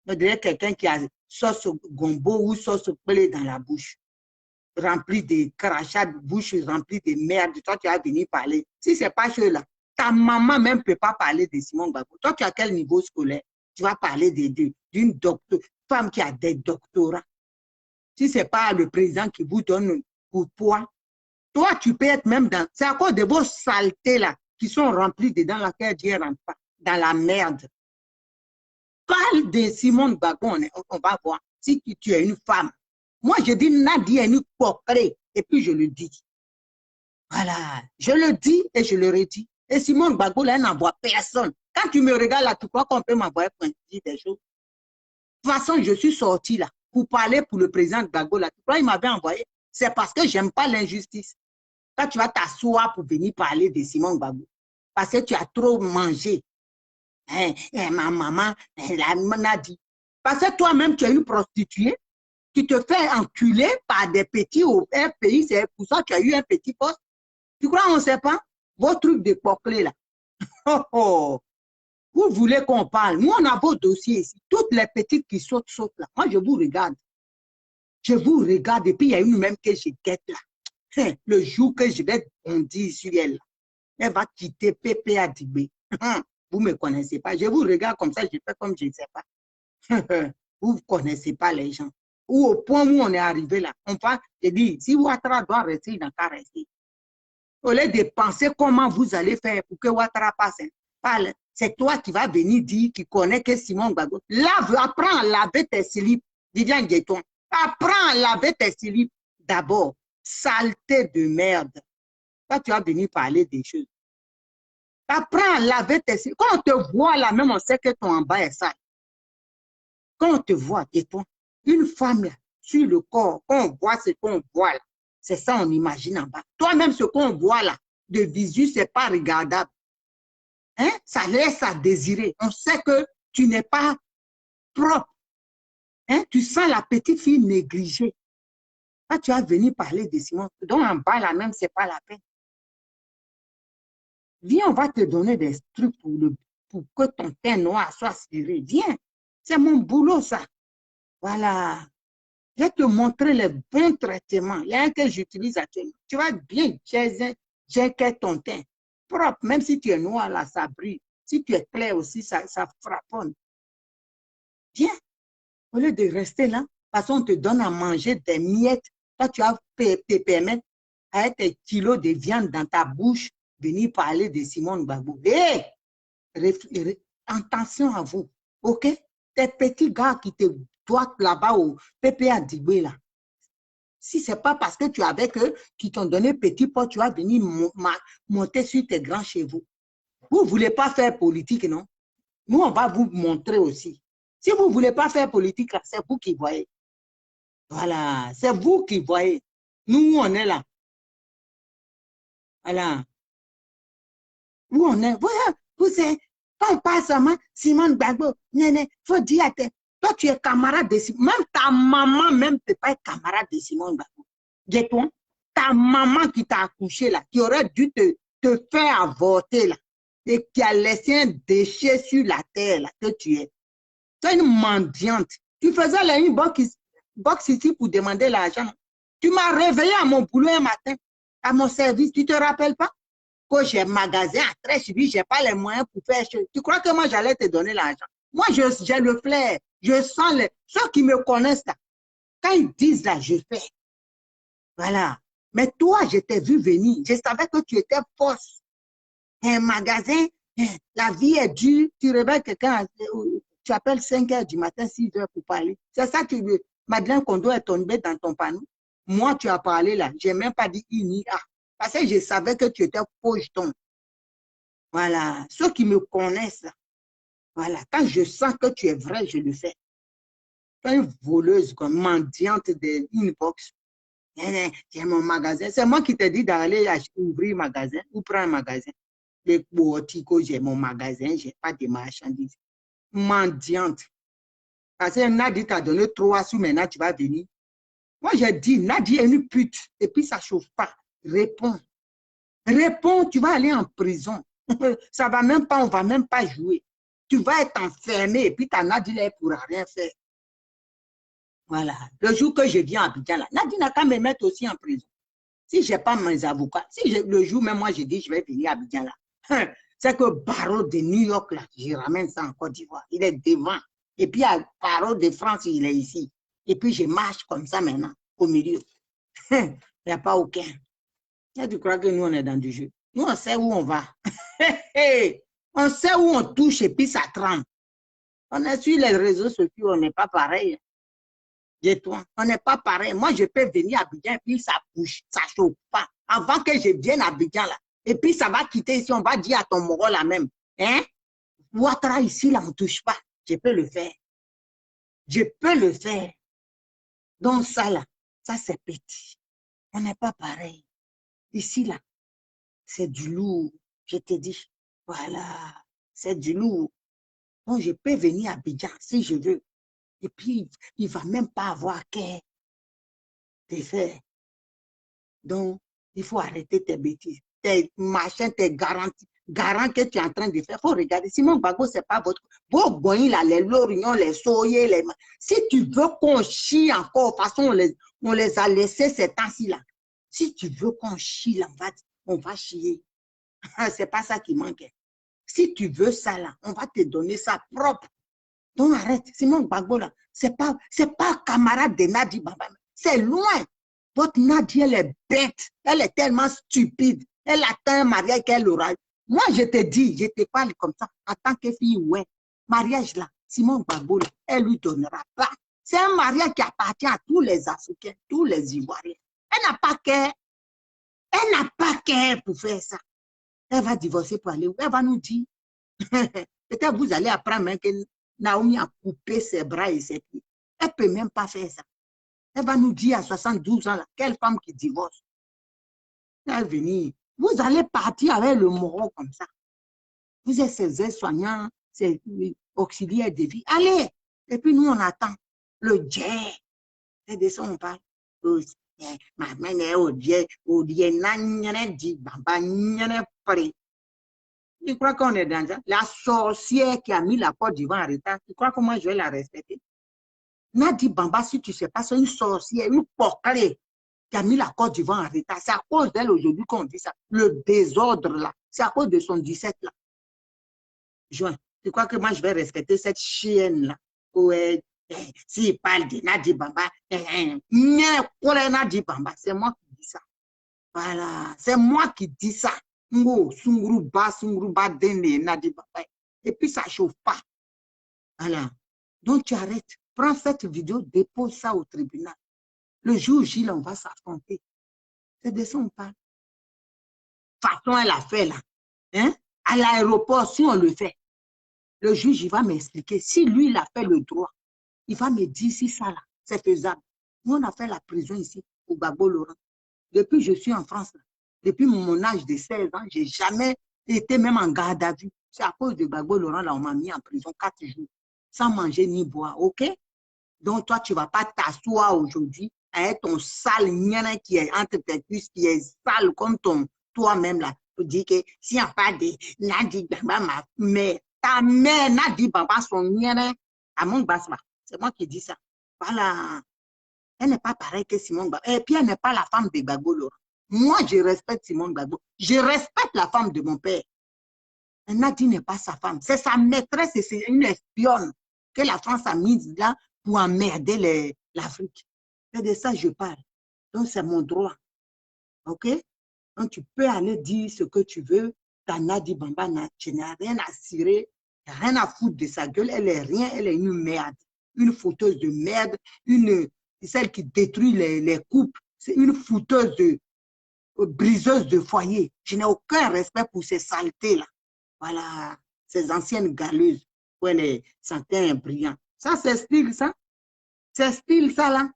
on dirait quelqu'un qui a sauce gombo ou sauce pelé dans la bouche. Rempli de crachats, bouche remplie de merde. Toi, tu vas venir parler. Si ce n'est pas ceux-là, ta maman même ne peut pas parler de Simone Gbagbo. Toi, tu as quel niveau scolaire? Tu vas parler d'une femme qui a des doctorats. Si ce n'est pas le président qui vous donne pour poids, toi, tu peux être même dans... C'est à cause de vos saletés là qui sont remplies dedans laquelle Dieu rentre pas, dans la merde. Parle de Simone Gbagbo, on va voir. Si tu es une femme, moi, je dis Nadia nous portrait et puis je le dis. Voilà, je le dis et je le redis. Et Simone Gbagbo, là, elle n'envoie personne. Quand tu me regardes là, tu crois qu'on peut m'envoyer pour dire des choses? De toute façon, je suis sorti là pour parler pour le président Gbagbo là. Tu crois qu'il m'avait envoyé? C'est parce que j'aime pas l'injustice. Quand tu vas t'asseoir pour venir parler de Simone Gbagbo, parce que tu as trop mangé. Ma maman, elle m'a dit. Parce que toi-même, tu es une prostituée. Tu te fais enculer par des petits au pays, c'est pour ça que tu as eu un petit poste. Tu crois on ne sait pas? Vos trucs de porclés là. Oh, oh. Vous voulez qu'on parle? Nous, on a vos dossiers ici. Toutes les petites qui sautent là. Moi, je vous regarde. Je vous regarde et puis il y a une même que je guette là. Le jour que je vais bondir sur elle, elle va quitter Pépé à Dibé. Vous ne me connaissez pas. Je vous regarde comme ça, je fais comme je ne sais pas. Vous ne connaissez pas les gens. Ou au point où on est arrivé là, on va, je dis, si Ouattara doit rester, il n'a qu'à rester. Au lieu de penser comment vous allez faire pour que Ouattara passe, c'est toi qui vas venir dire, qui connais que Simone Gbagbo. Apprends à laver tes slips, Viviane Guetton. Apprends à laver tes slips d'abord. Saleté de merde. Toi, tu vas venir parler des choses. Apprends à laver tes slips. Quand on te voit là, même on sait que ton en bas est sale. Quand on te voit, Guetton, une femme là, sur le corps, quand on voit ce qu'on voit là, c'est ça on imagine en bas. Toi-même, ce qu'on voit là, de visu, ce n'est pas regardable. Hein? Ça laisse à désirer. On sait que tu n'es pas propre. Hein? Tu sens la petite fille négligée. Quand tu vas venir parler de Simone, donc en bas là même, ce n'est pas la peine. Viens, on va te donner des trucs pour que ton teint noir soit ciré. Viens, c'est mon boulot ça. Voilà. Je vais te montrer les bons traitements. Il y a un que j'utilise actuellement. Tu vas bien checker ton teint. Propre, même si tu es noir, là, ça brille. Si tu es clair aussi, ça frapponne. Viens. Au lieu de rester là, parce qu'on te donne à manger des miettes, toi, tu vas te permettre avec tes kilos de viande dans ta bouche, venir parler de Simone Gbagbo. Hé! Attention à vous. OK? Tes petits gars qui te doivent là-bas au PPA Dibé là. Si ce n'est pas parce que tu es avec eux qui t'ont donné petit pot, tu vas venir monter sur tes grands chevaux. Vous ne voulez pas faire politique, non? Nous, on va vous montrer aussi. Si vous ne voulez pas faire politique, c'est vous qui voyez. Voilà, c'est vous qui voyez. Nous, on est là. Voilà. Où on est? Voilà, vous savez, quand on passe à Simone Gbagbo, il faut dire à toi, tu es camarade de Simone. Même ta maman même ne peut pas être camarade de Simone Gbagbo. Dis-toi, ta maman qui t'a accouché là, qui aurait dû te faire avorter là, et qui a laissé un déchet sur la terre là, que tu es. Tu es une mendiante. Tu faisais là une box ici pour demander l'argent. Tu m'as réveillé à mon boulot un matin, à mon service. Tu ne te rappelles pas? Que j'ai magasin à très suivi, je n'ai pas les moyens pour faire chose. Tu crois que moi, j'allais te donner l'argent? Moi, j'ai le flair. Je sens ceux qui me connaissent là. Quand ils disent là, je fais. Voilà. Mais toi, je t'ai vu venir. Je savais que tu étais fausse. Un magasin, la vie est dure. Tu réveilles quelqu'un, tu appelles 5 h du matin, 6 h pour parler. C'est ça que Madeleine Kondo est tombée dans ton panneau. Moi, tu as parlé là. Je n'ai même pas dit ini. Parce que je savais que tu étais faux jeton. Voilà. Ceux qui me connaissent, voilà. Quand je sens que tu es vrai, je le fais. Tu es une voleuse, comme mendiante de inbox. J'ai mon magasin. C'est moi qui t'ai dit d'aller ouvrir un magasin ou prendre un magasin. Les boutiques, j'ai mon magasin, j'ai pas de marchandises. Mendiante. Parce que Nadi t'a donné 3 sous, maintenant tu vas venir. Moi, j'ai dit, Nadi est une pute. Et puis, ça chauffe pas. Réponds. Réponds, tu vas aller en prison. Ça va même pas, on va même pas jouer. Tu vas être enfermé et puis ta Nadi ne pourra rien faire. Voilà. Le jour que je viens à Abidjan, là, Nadi n'a qu'à me mettre aussi en prison. Si je n'ai pas mes avocats, le jour même, moi, je dis, je vais venir à Abidjan, là. C'est que barreau de New York, là, je ramène ça en Côte d'Ivoire. Il est devant. Et puis, à barreau de France, il est ici. Et puis, je marche comme ça maintenant, au milieu. Il n'y a pas aucun. Et tu crois que nous, on est dans du jeu? Nous, on sait où on va. On sait où on touche et puis ça tremble. On est sur les réseaux sociaux, on n'est pas pareil. Et toi, on n'est pas pareil. Moi, je peux venir à Abidjan et puis ça bouge, ça ne chauffe pas. Avant que je vienne à Abidjan, là, et puis ça va quitter ici, on va dire à ton moro la même. Hein? Ouattara ici, là, on ne touche pas. Je peux le faire. Je peux le faire. Donc ça, là, ça c'est petit. On n'est pas pareil. Ici, là, c'est du lourd. Je te dis, voilà, c'est du lourd. Donc, je peux venir à Abidjan si je veux. Et puis, il ne va même pas avoir qu'à te faire. Donc, il faut arrêter tes bêtises. Tes machins, tes garanties. Garant que tu es en train de faire. Il faut regarder. Simon Gbagbo, ce n'est pas votre. Vos goyens, là, les lorignons, les soyez, les. Si tu veux qu'on chie encore, de toute façon, on les a laissés ces temps-ci, là. Si tu veux qu'on chie, là, on va chier. Ce n'est pas ça qui manque. Si tu veux ça, là, on va te donner ça propre. Donc, arrête. Simon Gbagbo, là, ce n'est pas camarade de Nadi Bamba. C'est loin. Votre Nadi, elle est bête. Elle est tellement stupide. Elle attend un mariage qu'elle aura. Moi, je te dis, je te parle comme ça, en tant que fille, ouais. Mariage là, Simon Gbagbo, elle lui donnera pas. C'est un mariage qui appartient à tous les Africains, tous les Ivoiriens. Elle n'a pas qu'elle. Elle n'a pas qu'elle pour faire ça. Elle va divorcer pour aller où? Elle va nous dire. Peut-être vous allez apprendre hein, que Naomi a coupé ses bras et ses pieds. Elle ne peut même pas faire ça. Elle va nous dire à 72 ans, là, quelle femme qui divorce. Elle va venir. Vous allez partir avec le moro comme ça. Vous êtes ces aides-soignants, ces auxiliaires de vie. Allez! Et puis nous, on attend. Le jet. Et de ça, on parle. Ma mère est au jet. Au jet, dit, bamba, prêt. Tu crois qu'on est dans ça? La sorcière qui a mis la Côte d'Ivoire en retard, tu crois que moi, je vais la respecter? Nadi Bamba, si tu ne sais pas, c'est une sorcière, une porclée qui a mis la Côte d'Ivoire en retard. C'est à cause d'elle aujourd'hui qu'on dit ça. Le désordre là, c'est à cause de son 17 là. Juin, tu crois que moi je vais respecter cette chienne là? Ouais, s'il parle de Nadi Bamba, Nadi Bamba, c'est moi qui dis ça. Voilà, c'est moi qui dis ça. Sungruba, Dende, Nadi Bamba. Et puis ça ne chauffe pas. Voilà. Donc tu arrêtes. Prends cette vidéo, dépose ça au tribunal. Le jour où Gilles, on va s'affronter. C'est de ça on parle. Façon, elle a fait là. Hein? À l'aéroport, si on le fait, le juge, il va m'expliquer. Si lui, il a fait le droit, il va me dire si ça là, c'est faisable. Nous, on a fait la prison ici, au Gbagbo Laurent. Depuis que je suis en France, là, depuis mon âge de 16 ans, je n'ai jamais été même en garde à vue. C'est à cause de Gbagbo Laurent, là, on m'a mis en prison 4 jours, sans manger ni boire, ok? Donc, toi, tu ne vas pas t'asseoir aujourd'hui avec ton sale niana qui est entre tes cuisses, qui est sale comme toi-même là. Pour dire que s'il n'y a pas de Nadi Bamba, ma mère, ta mère Nadi Bamba, son niana, à mon basma. C'est moi qui dis ça. Voilà. Elle n'est pas pareille que Simone Gbagbo. Et puis, elle n'est pas la femme de Gbagbo Laurent. Moi, je respecte Simone Gbagbo. Je respecte la femme de mon père. Nadi n'est pas sa femme. C'est sa maîtresse et c'est une espionne que la France a mise là pour emmerder l'Afrique. C'est de ça que je parle. Donc, c'est mon droit. OK? Donc, tu peux aller dire ce que tu veux. Ta Nadi Bamba, tu n'as rien à cirer, rien à foutre de sa gueule. Elle est rien, elle est une merde. Une fouteuse de merde, celle qui détruit les couples. C'est une fouteuse briseuse de foyer. Je n'ai aucun respect pour ces saletés-là. Voilà, ces anciennes galeuses. Où elle est santé brillante. Ça, c'est style, ça. C'est style, ça, là.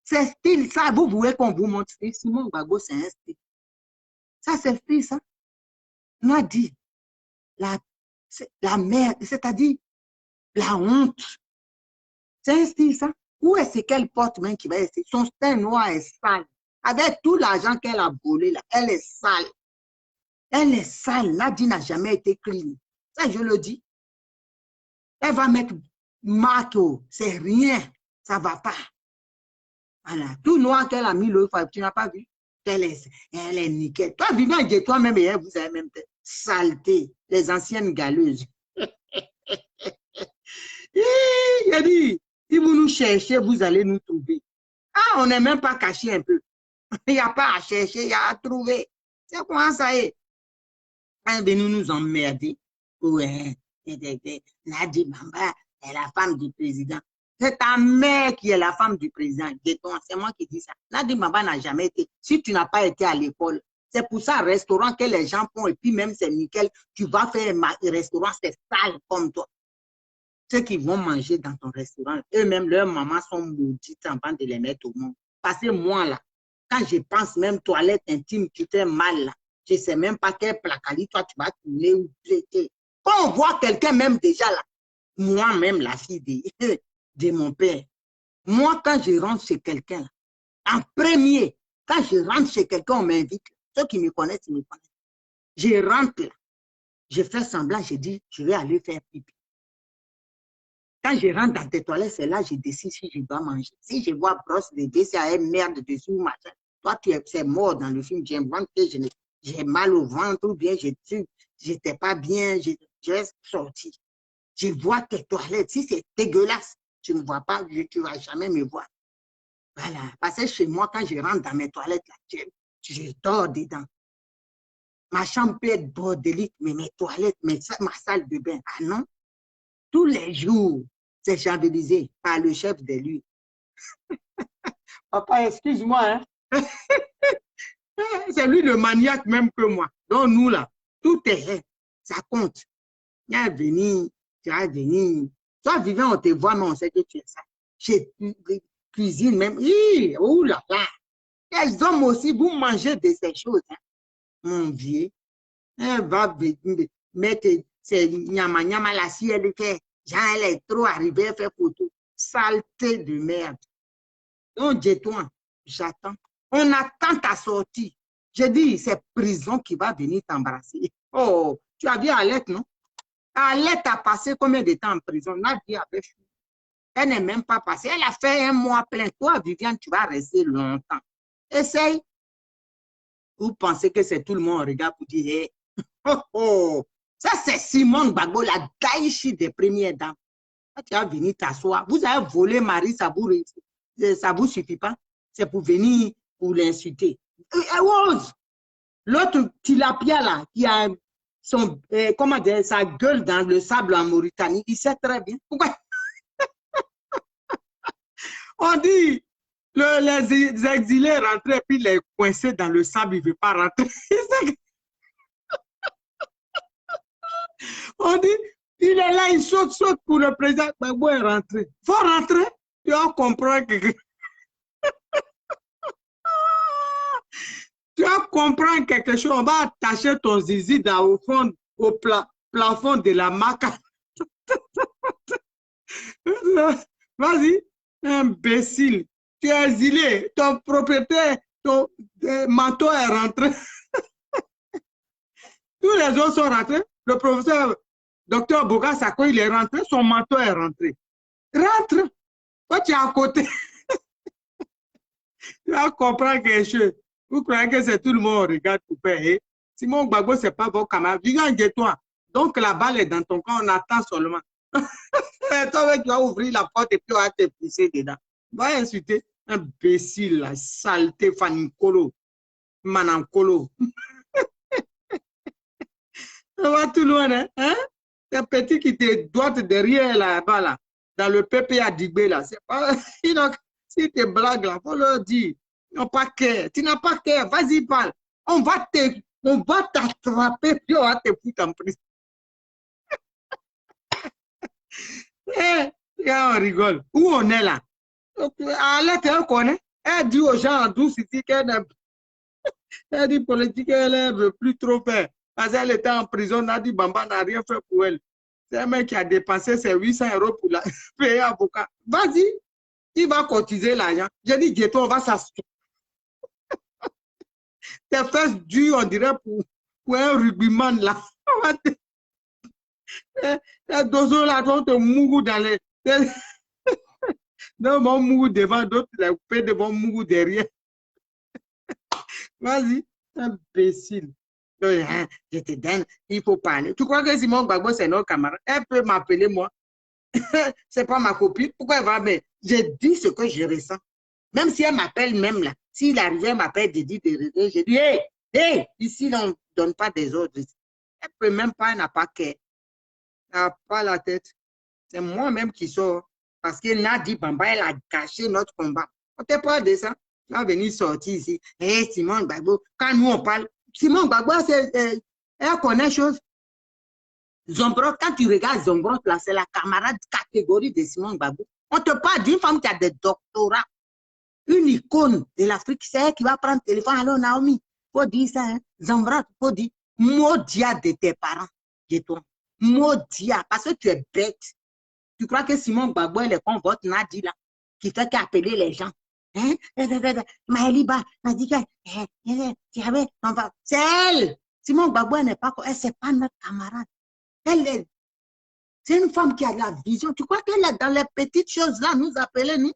C'est style, ça. Vous voulez qu'on vous montre style. Simon Gbagbo, c'est un style. Ça, c'est style, ça. On a dit la merde, c'est-à-dire la honte. C'est un style, ça. Où est-ce qu'elle porte même qui va essayer? Son teint noir est sale. Avec tout l'argent qu'elle a volé, là, elle est sale. Elle est sale. Nadie n'a jamais été clean. Ça, je le dis. Elle va mettre marteau. C'est rien. Ça ne va pas. Voilà. Tout noir qu'elle a mis l'autre fois, tu n'as pas vu? Elle est nickel. Toi, vivant de toi-même, et vous avez même saleté. Les anciennes galeuses. Il a dit, si vous nous cherchez, vous allez nous trouver. Ah, on n'est même pas caché un peu. Il n'y a pas à chercher, il y a à trouver. C'est quoi ça est? Elle est venue nous emmerder. Ouais, Nadie Bamba est la femme du président. C'est ta mère qui est la femme du président. C'est moi qui dis ça. Nadie Bamba n'a jamais été. Si tu n'as pas été à l'école, c'est pour ça, restaurant que les gens font, et puis même c'est nickel, tu vas faire un restaurant, c'est sale comme toi. Ceux qui vont manger dans ton restaurant, eux-mêmes, leurs mamans sont maudites avant de les mettre au monde. Parce que moi, là, quand je pense même toilette intime, tu fais mal, là. Je ne sais même pas quel placali, toi, tu vas tourner ou traiter. Quand on voit quelqu'un même déjà là, moi-même, la fille de mon père, moi, quand je rentre chez quelqu'un, en premier, quand je rentre chez quelqu'un, on m'invite. Ceux qui me connaissent, ils me connaissent. Je rentre là, je fais semblant, je dis, je vais aller faire pipi. Quand je rentre dans tes toilettes, c'est là que je décide si je dois manger. Si je vois brosse de dés, c'est une merde dessus ou machin. Toi, c'est mort dans le film. J'invente que j'ai mal au ventre ou bien je n'étais pas bien, je reste sorti. Je vois tes toilettes. Si c'est dégueulasse, tu ne vois pas, tu ne vas jamais me voir. Voilà. Parce que chez moi, quand je rentre dans mes toilettes, là, je dors dedans. Ma chambre peut être bordélique, mais mes toilettes, ma salle de bain, ah non? Tous les jours, c'est chandélisé par le chef de lui. Papa, excuse-moi, hein? C'est lui le maniaque même que moi. Donc nous là, tout est, ça compte. Tu vas venir. Toi, vivant, on te voit, mais on sait que tu es ça. Chez cuisine même, oh là là. Les hommes aussi, vous mangez de ces choses, hein? Mon vieux. Elle va mettre ses nyama là, si elle fait, genre elle est trop arrivée, elle fait photo. Saleté de merde. Donc, dis-toi, j'attends. On attend ta sortie. Je dis, c'est prison qui va venir t'embrasser. Oh, tu as vu Alette, non? Alette a passé combien de temps en prison? Nadia avait fui. Elle n'est même pas passée. Elle a fait un mois plein. Toi, Viviane, tu vas rester longtemps. Essaye. Vous pensez que c'est tout le monde regarde pour dire, hey. Oh, oh. Ça, c'est Simone Gbagbo, la Daïchi des premières dames. Tu vas venir t'asseoir. Vous avez volé Marie, ça vous suffit pas. C'est pour venir pour l'insulter. L'autre tilapia là, qui a son, comment dire, sa gueule dans le sable en Mauritanie, il sait très bien. Pourquoi? On dit, les exilés rentraient, puis les coincés dans le sable, il ne veut pas rentrer. On dit, il est là, il saute pour le président. Mais bon, il rentre. Il faut rentrer. Tu vas comprendre que... Tu vas comprendre quelque chose. On va attacher ton zizi au fond, au plafond de la maca. Vas-y, imbécile. Tu es exilé. Ton propriétaire, ton manteau est rentré. Tous les autres sont rentrés. Le professeur, docteur Boga Sako, il est rentré. Son manteau est rentré. Rentre. Toi, tu es à côté. Tu vas comprendre quelque chose. Vous croyez que c'est tout le monde regarde pour faire. Simon Gbagbo, ce n'est pas vos camarades. Viens de toi. Donc, la balle est dans ton camp. On attend seulement. Toi, tu vas ouvrir la porte et puis on va te pousser dedans. Va insulter. Imbécile, la saleté, Fanicolo, Manancolo. Ça va tout loin, hein? C'est un petit qui te doite derrière là-bas, là, dans le PPA d'Igbe, là. C'est pas... Si tu blagues, là, il faut leur dire. Ils n'ont pas cœur. Tu n'as pas cœur. Vas-y, parle. On va t'attraper, puis on va te foutre en prison. On rigole. Où on est là? Allez, on connaît. Elle dit aux gens en douce ici elle dit politique, elle ne veut plus trop faire. Parce qu'elle était en prison, Nadi Bamba n'a rien fait pour elle. C'est un mec qui a dépensé ses 800 euros pour la payer avocat. Vas-y, il va cotiser l'argent. J'ai dit, Dieto, on va s'assurer. Tes fesses dures, on dirait, pour un rugbyman là. Les dozos là, vont te mourir dans les. Non, vont mourir devant, d'autres, les pèdes vont mourir derrière. Vas-y, imbécile. Je te donne, il faut parler. Tu crois que Simone Gbagbo, c'est notre camarade? Elle peut m'appeler moi. C'est pas ma copine. Pourquoi elle va me... Je dis ce que je ressens. Même si elle m'appelle même là. S'il arrive, elle m'appelle, je dis, je dis, hé, hé, ici, on ne donne pas des ordres. Elle peut même pas, elle n'a pas cœur. Elle n'a pas la tête. C'est moi-même qui sors. Parce que Nadi Bamba, elle a gâché notre combat. On ne pas de ça. Elle va venir sortir ici. Hé, Simone Gbagbo, quand nous on parle, Simone Gbagbo, elle connaît chose. Zombrot, quand tu regardes Zombrot, là, c'est la camarade catégorie de Simone Gbagbo. On te parle d'une femme qui a des doctorats, une icône de l'Afrique, c'est elle qui va prendre le téléphone. Allô, Naomi, faut dire ça, hein? Zombrot, faut dire, maudia de tes parents, de toi. Maudia, parce que tu es bête. Tu crois que Simone Gbagbo, elle est comme votre Nadi, là, qui fait qu'appeler les gens. Hein? Maëliba, a dit que, c'est elle. Simone Gbagbo, elle n'est pas, elle, c'est pas notre camarade. C'est une femme qui a de la vision. Tu crois qu'elle est dans les petites choses là, nous appeler, nous,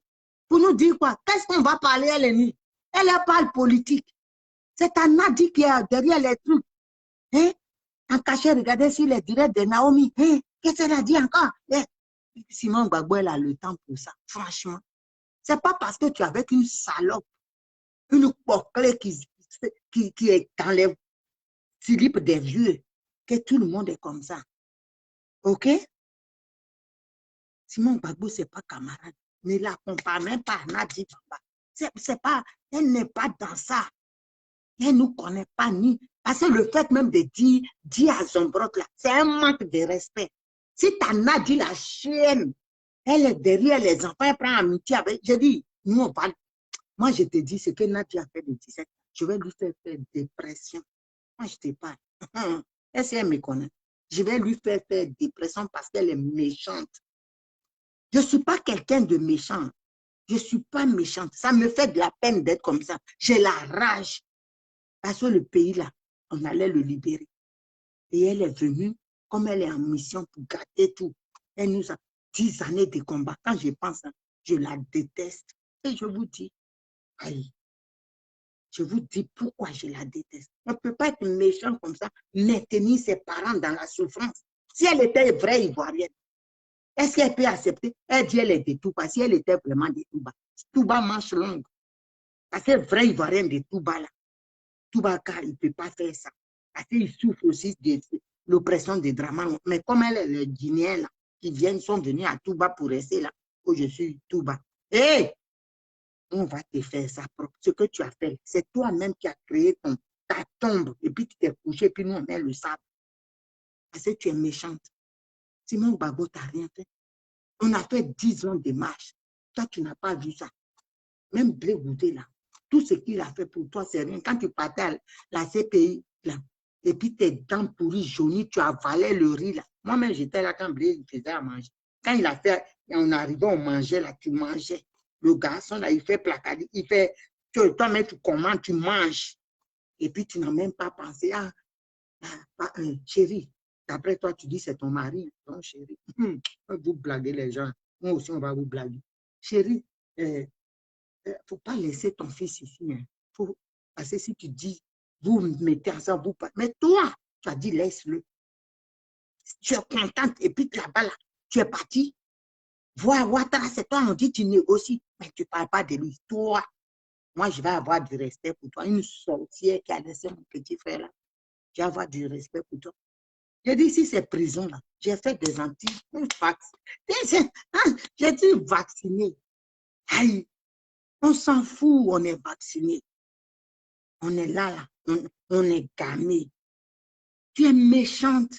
pour nous dire quoi? Qu'est-ce qu'on va parler, elle est nue? Elle parle politique. C'est un Nadi qui est derrière les trucs. Hein? En cachet, regardez sur les directs de Naomi. Hein? Qu'est-ce qu'elle a dit encore? Hein? Simone Gbagbo, elle a le temps pour ça. Franchement. C'est pas parce que tu es avec une salope, une porclée qui est dans les slips des vieux, que tout le monde est comme ça. OK? Simone Gbagbo, ce n'est pas camarade. Ne la compare même pas à Nadi Bamba. C'est pas, elle n'est pas dans ça. Elle ne nous connaît pas ni. Parce que le fait même de dire à Zombrot, là, c'est un manque de respect. Si ta Nadi, la chienne, elle est derrière les enfants, elle prend amitié avec. Je dis, nous on parle. Moi, je te dis ce que Nadi a fait de 17 ans. Je vais lui faire dépression. Moi, je te parle. Est-ce qu'elle me connaît? Je vais lui faire dépression parce qu'elle est méchante. Je ne suis pas quelqu'un de méchant. Je ne suis pas méchante. Ça me fait de la peine d'être comme ça. J'ai la rage. Parce que le pays, là, on allait le libérer. Et elle est venue, comme elle est en mission pour garder tout. Elle nous a 10 années de combat. Quand je pense, je la déteste. Et je vous dis, aïe, je vous dis pourquoi je la déteste. On ne peut pas être méchant comme ça, maintenir ses parents dans la souffrance. Si elle était vraie ivoirienne, est-ce qu'elle peut accepter? Elle dit elle est de Touba. Si elle était vraiment de Touba, Touba manche longue. Parce que vrai ivoirien de Touba, là, Touba, il ne peut pas faire ça. Parce qu'il souffre aussi de l'oppression des Dramans. Mais comme elle est le Guinéen, là, qui sont venus à Touba pour rester là, où je suis Touba. Hé! On va te faire ça propre. Ce que tu as fait, c'est toi-même qui as créé ta tombe. Et puis tu t'es couché, puis nous on met le sable. Parce que tu es méchante. Simone Gbagbo, tu n'as rien fait. On a fait 10 ans de marche. Toi, tu n'as pas vu ça. Même Blé Goudé, là, tout ce qu'il a fait pour toi, c'est rien. Quand tu partais à la CPI, là, et puis tes dents pourries, jaunies, tu avalais le riz, là. Moi-même, j'étais là quand Blé faisait à manger. Quand il a fait, on arrivait, on mangeait, là, tu mangeais. Le garçon, là, il fait placarder, il fait, toi-même, tu commandes, tu manges. Et puis, tu n'as même pas pensé, chérie, d'après toi, tu dis c'est ton mari. Non, chérie, vous blaguez les gens. Moi aussi, on va vous blaguer. Chérie, il ne faut pas laisser ton fils ici. Hein. Parce que si tu dis, vous mettez ensemble, vous pas. Mais toi, tu as dit, laisse-le. Tu es contente. Et puis là-bas, là, tu es parti. Vois, Ouattara, c'est toi, on dit, tu négocies. Mais tu ne parles pas de lui. Toi, moi, je vais avoir du respect pour toi. Une sorcière qui a laissé mon petit frère là. Je vais avoir du respect pour toi. J'ai dit, si c'est prison, là, j'ai fait des anti-vaccins. J'ai dit vacciné. Aïe, on s'en fout, on est vacciné. On est là, on est gamé. Tu es méchante.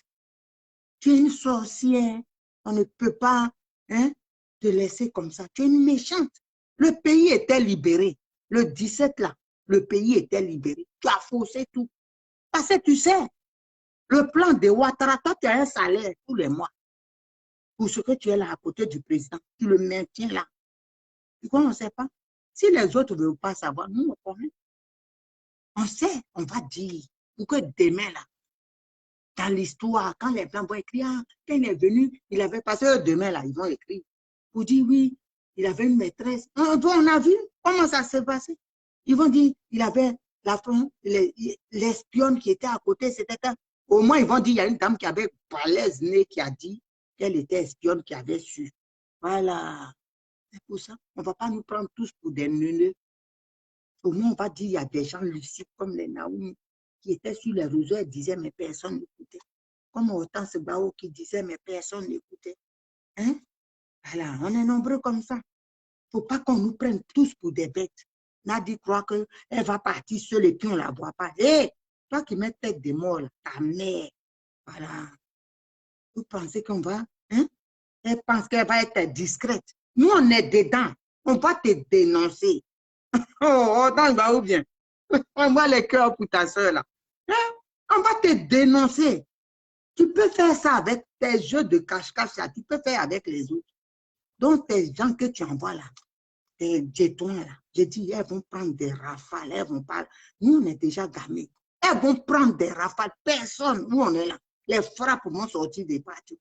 Tu es une sorcière. On ne peut pas te laisser comme ça. Tu es une méchante. Le pays était libéré. Le 17 là, le pays était libéré. Tu as faussé tout. Parce que tu sais, le plan de Ouattara, toi, tu as un salaire tous les mois. Pour ce que tu es là à côté du président, tu le maintiens là. Pourquoi on ne sait pas? Si les autres ne veulent pas savoir, nous, on connaît. On sait, on va dire. Pour que demain, là, dans l'histoire, quand les Blancs vont écrire, ah, quand il est venu, il avait passé demain, là, ils vont écrire. Pour dire, oui, il avait une maîtresse. On a vu comment ça s'est passé. Ils vont dire, il avait la femme, l'espionne qui était à côté, c'était un... Au moins, ils vont dire, il y a une dame qui avait balèze nez qui a dit qu'elle était espionne, qui avait su. Voilà. C'est pour ça. On ne va pas nous prendre tous pour des neuneux. Au moins, on va dire, il y a des gens lucides comme les Naoumi qui étaient sur les réseaux et disaient, mais personne n'écoutait. Comme Hortense Bao qui disait, mais personne n'écoutait. Hein? Voilà, on est nombreux comme ça. Il ne faut pas qu'on nous prenne tous pour des bêtes. Nadi croit qu'elle va partir seule et puis on ne la voit pas. Hé, toi qui mets tête de mort, ta mère, voilà. Vous pensez qu'on va, hein? Elle pense qu'elle va être discrète. Nous, on est dedans. On va te dénoncer. Oh, attends, va où bien? On voit les cœurs pour ta soeur, là. Hein? On va te dénoncer. Tu peux faire ça avec tes jeux de cache-cache, tu peux faire avec les autres. Donc, tes gens que tu envoies là, tes jetons là, j'ai dit, elles vont prendre des rafales, elles vont pas. Nous, on est déjà gamés. Elles vont prendre des rafales. Personne, nous, on est là. Les frappes vont sortir des parties.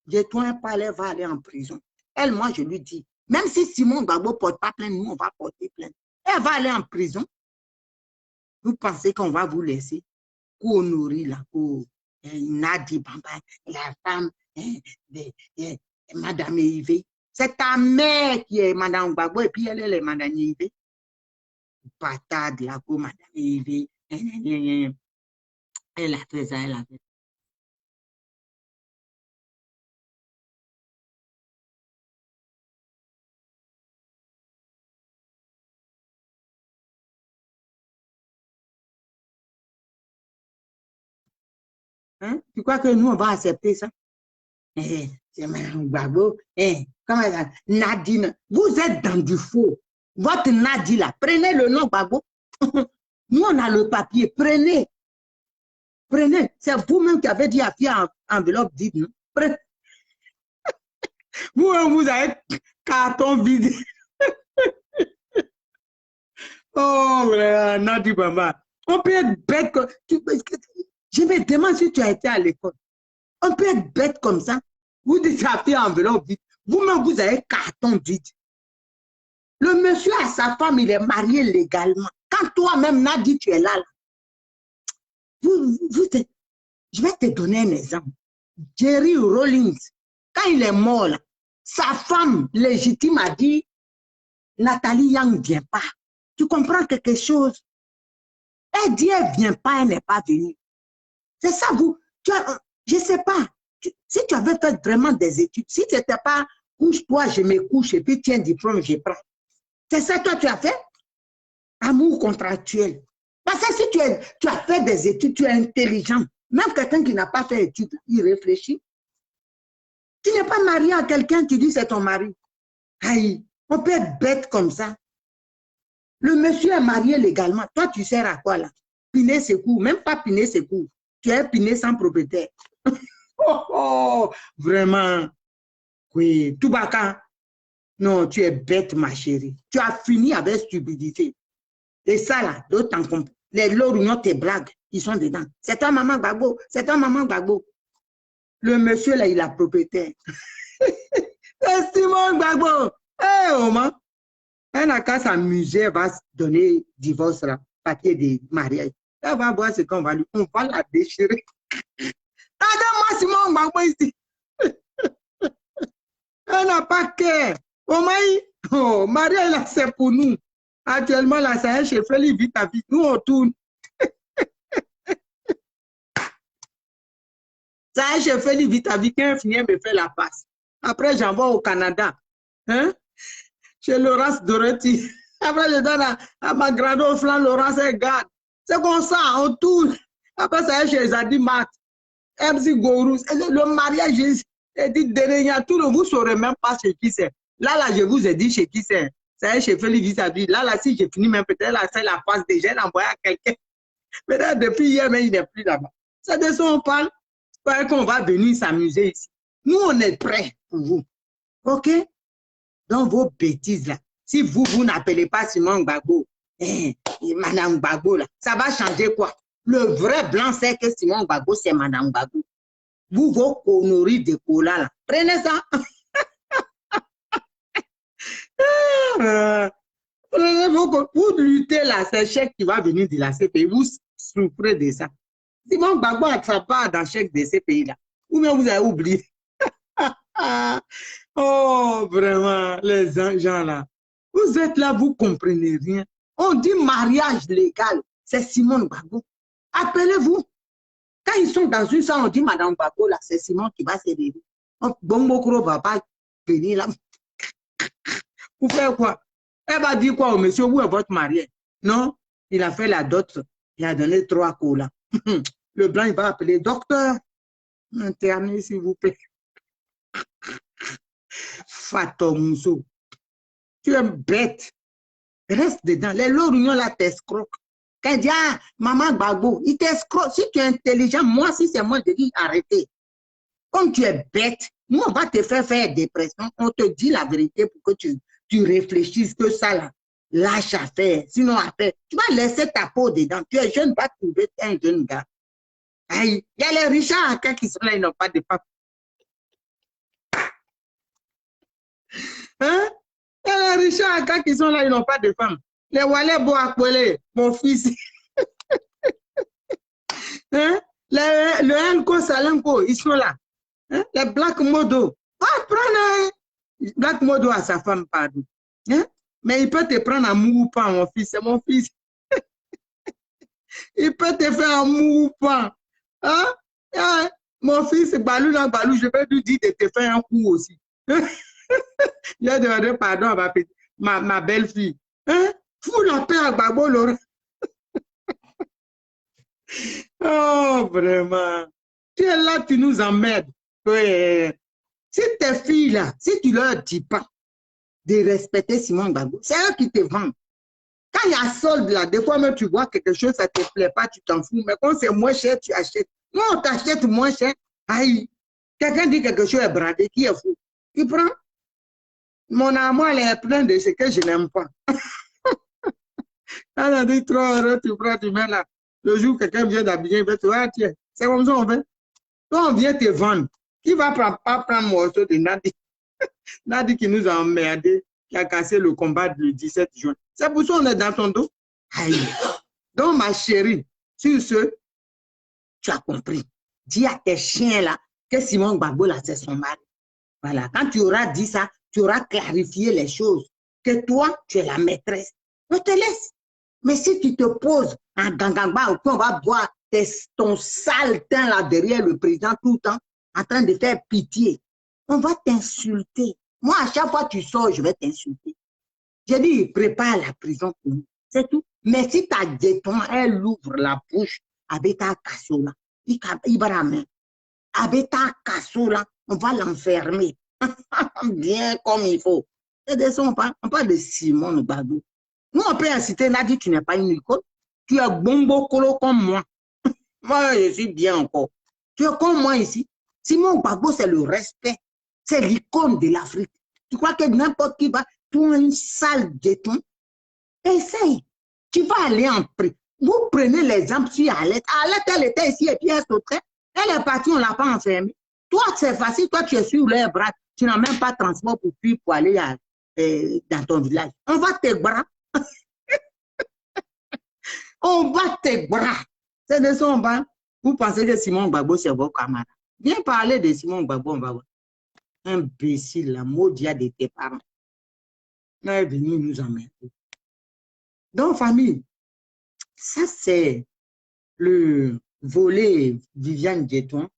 Jetons, elle va aller en prison. Elle, moi, je lui dis, même si Simon Gbagbo ne porte pas plainte, nous, on va porter plainte. Elle va aller en prison. Vous pensez qu'on va vous laisser? Qu'on nourrit là, pour Nadi Bamba, la femme de Madame Yves. C'est ta mère qui est Madame Gbagbo et puis elle est Madame Yves. Patate là pour Madame Yves. Elle a fait ça, elle a fait ça. Hein? Tu crois que nous, on va accepter ça? C'est Mme Gbagbo. Comment ça? Nadine. Vous êtes dans du faux. Votre Nadine, là, prenez le nom Gbagbo. Nous, on a le papier. Prenez. Prenez. C'est vous-même qui avez dit à qui enveloppe vide. Non? Prenez. Vous avez carton vide. Oh, Nadine Bamba. On peut être bête. Je me demande si tu as été à l'école. On peut être bête comme ça. Vous dites à qui enveloppe vide. Vous-même, vous avez carton vide. Le monsieur a sa femme, il est marié légalement. Quand toi-même, Nadine, tu es là, je vais te donner un exemple. Jerry Rawlings, quand il est mort, là, sa femme légitime a dit, Nathalie Yang ne vient pas. Tu comprends quelque chose? Elle dit, elle ne vient pas, elle n'est pas venue. C'est ça, vous. Je ne sais pas. Si tu avais fait vraiment des études, si tu n'étais pas couche-toi, je me couche, et puis tiens, diplôme, je prends. C'est ça, toi, tu as fait? Amour contractuel. Parce que si tu as fait des études, tu es intelligent. Même quelqu'un qui n'a pas fait d'études, il réfléchit. Tu n'es pas marié à quelqu'un, tu dis c'est ton mari. Aïe, on peut être bête comme ça. Le monsieur est marié légalement. Toi, tu sers à quoi là? Piner ses coups, même pas piner ses coups. Tu es piné sans propriétaire. Oh, vraiment. Oui, Toubaka. Non, tu es bête, ma chérie. Tu as fini avec stupidité. Et ça, là, d'autres en compte. Les lorgnons, tes blagues, ils sont dedans. C'est toi, maman Gbagbo. C'est toi, maman Gbagbo. Le monsieur, là, il a propriétaire. C'est Simon Gbagbo. Eh, Oman. Elle n'a qu'à s'amuser, elle va se donner divorce, là, papier de mariage. Elle va voir ce qu'on va lui. On va la déchirer. Attends-moi, Simon Gbagbo ici. Elle n'a pas cœur. Oh, mariage, là, c'est pour nous. Actuellement, là, ça est chez Félix, vite à vite. Nous, on tourne. Ça est chez Félix, vite à vite. Quand finit, me fait la passe. Après, j'envoie au Canada. Hein? Chez Laurence Dorothy. Après, je donne à ma grande au flanc, Laurence, elle garde. C'est comme ça, on tourne. Après, ça est chez Zadi Mat. MC Gourous. Le mariage, j'ai dit, derrière tout le monde, vous ne saurez même pas chez qui c'est. Là, je vous ai dit chez qui c'est. Ça y est, j'ai fait le vis-à-vis. Là, si j'ai fini, même peut-être là, c'est la face déjà, elle envoie à quelqu'un. Peut-être depuis hier, mais il n'est plus là-bas. C'est de ça on parle. Parce qu'on va venir s'amuser ici. Nous, on est prêts pour vous. OK? Dans vos bêtises là. Si vous n'appelez pas Simon Gbagbo, Madame Gbagbo là, ça va changer quoi? Le vrai blanc, c'est que Simon Gbagbo, c'est Madame Gbagbo. Vous, vos conneries de cola là, prenez ça. Vous luttez là, c'est chèque qui va venir de la CPI. Vous souffrez de ça. Simon Gbagbo n'attrape pas dans chèque de ces pays-là. Ou bien vous avez oublié. Oh, vraiment, les gens là. Vous êtes là, vous ne comprenez rien. On dit mariage légal, c'est Simon Gbagbo. Appelez-vous. Quand ils sont dans une salle, on dit Madame Gbagbo, là, c'est Simon qui va se réveiller. Bombokro va pas venir là. Vous faites quoi? Elle va dire quoi au monsieur? Où est votre marié? Non, il a fait la dot. Il a donné 3 colas. Le blanc, il va appeler docteur. Internez, s'il vous plaît. Fatomousso. Tu es bête. Reste dedans. Les lorignons là t'escroquent. Quand il dit, ah, maman Gbagbo, il t'escroque. Si tu es intelligent, moi, si c'est moi, je dis arrêtez. Comme tu es bête, nous, on va te faire des pressions. On te dit la vérité pour que tu réfléchisses que ça là. Lâche à faire. Sinon, à faire. Tu vas laisser ta peau dedans. Tu es jeune, va trouver un jeune gars. Aïe, il y a les Richards Aka qui sont là, ils n'ont pas de femmes. Hein? Il y a les Richards Aka qui sont là, ils n'ont pas de femmes. Les Walais Boakwele, mon fils. Hein? Le Nko Salenko, ils sont là. Hein? Les Black Modo. Va prendre Black Modo à sa femme, pardon. Hein? Mais il peut te prendre un mou ou pas, mon fils. C'est mon fils. Il peut te faire un mou ou pas. Hein? Hein? Mon fils, Balou, je vais lui dire de te faire un coup aussi. Il a demandé pardon à ma belle-fille. Hein? Fous la paix à Gbagbo, Laurent. Oh, vraiment. Tu es là, tu nous emmerdes. Si tes filles là, si tu leur dis pas de respecter Simon Gbagbo, c'est eux qui te vendent. Quand il y a solde là, des fois même tu vois quelque chose, ça ne te plaît pas, tu t'en fous. Mais quand c'est moins cher, tu achètes. Non, on t'achète moins cher. Aïe, quelqu'un dit quelque chose est bradé, qui est fou. Tu prends. Mon amour, elle est pleine de ce que je n'aime pas. Elle a dit 3 euros, tu prends, tu mets là. Le jour où quelqu'un vient d'habiller, il va te dire, ah, tiens, c'est comme ça on fait. Quand on vient te vendre, qui va pas prendre morceau de Nadi? Nadi qui nous a emmerdés, qui a cassé le combat le 17 juin. C'est pour ça qu'on est dans ton dos. Aïe. Donc, ma chérie, sur ce, tu as compris. Dis à tes chiens là que Simon Gbagbo là, c'est son mari. Voilà. Quand tu auras dit ça, tu auras clarifié les choses. Que toi, tu es la maîtresse. On te laisse. Mais si tu te poses en gangamba, ou on va voir ton sale teint là derrière le président tout le temps, en train de faire pitié, on va t'insulter. Moi, à chaque fois que tu sors, je vais t'insulter. J'ai dit, prépare la prison pour nous. C'est tout. Mais si ta déton, elle ouvre la bouche avec ta cassola, il va la main. Avec ta cassola, on va l'enfermer. Bien comme il faut. Et de ça, on parle de Simon Gbagbo. Nous, on peut inciter, Nadi, tu n'es pas une icône. Tu es bombo colo comme moi. Moi, je suis bien encore. Tu es comme moi ici. Simon Gbagbo, c'est le respect. C'est l'icône de l'Afrique. Tu crois que n'importe qui va, toi, une sale déton, essaye. Tu vas aller en prix. Vous prenez l'exemple sur Alette. Alette, elle était ici et puis elle sauterait. Elle est partie, on ne l'a pas enfermée. Toi, c'est facile. Toi, tu es sur les bras. Tu n'as même pas de transport pour aller dans ton village. On va te bras. On va te bras. C'est de ça on va. Vous pensez que Simon Gbagbo, c'est vos camarades. Viens parler de Simon Gbagbo, on va voir. Imbécile, la maudit de tes parents. On est venu nous emmerder. Donc, famille, ça c'est le volet Viviane Dieton.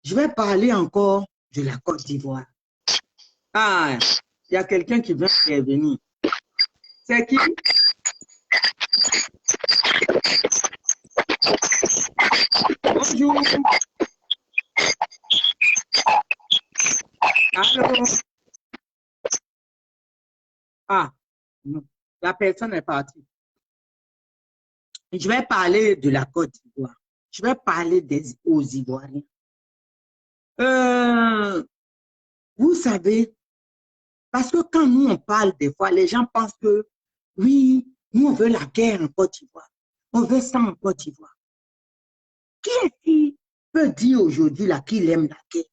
Je vais parler encore de la Côte d'Ivoire. Ah, il y a quelqu'un qui vient venir. C'est qui? Bonjour. Allô? Ah, Non, la personne est partie. Je vais parler de la Côte d'Ivoire. Je vais parler aux Ivoiriens. Vous savez, parce que quand nous on parle des fois, les gens pensent que oui, nous on veut la guerre en Côte d'Ivoire. On veut ça en Côte d'Ivoire. Qui est-ce qui peut dire aujourd'hui là qu'il aime la guerre?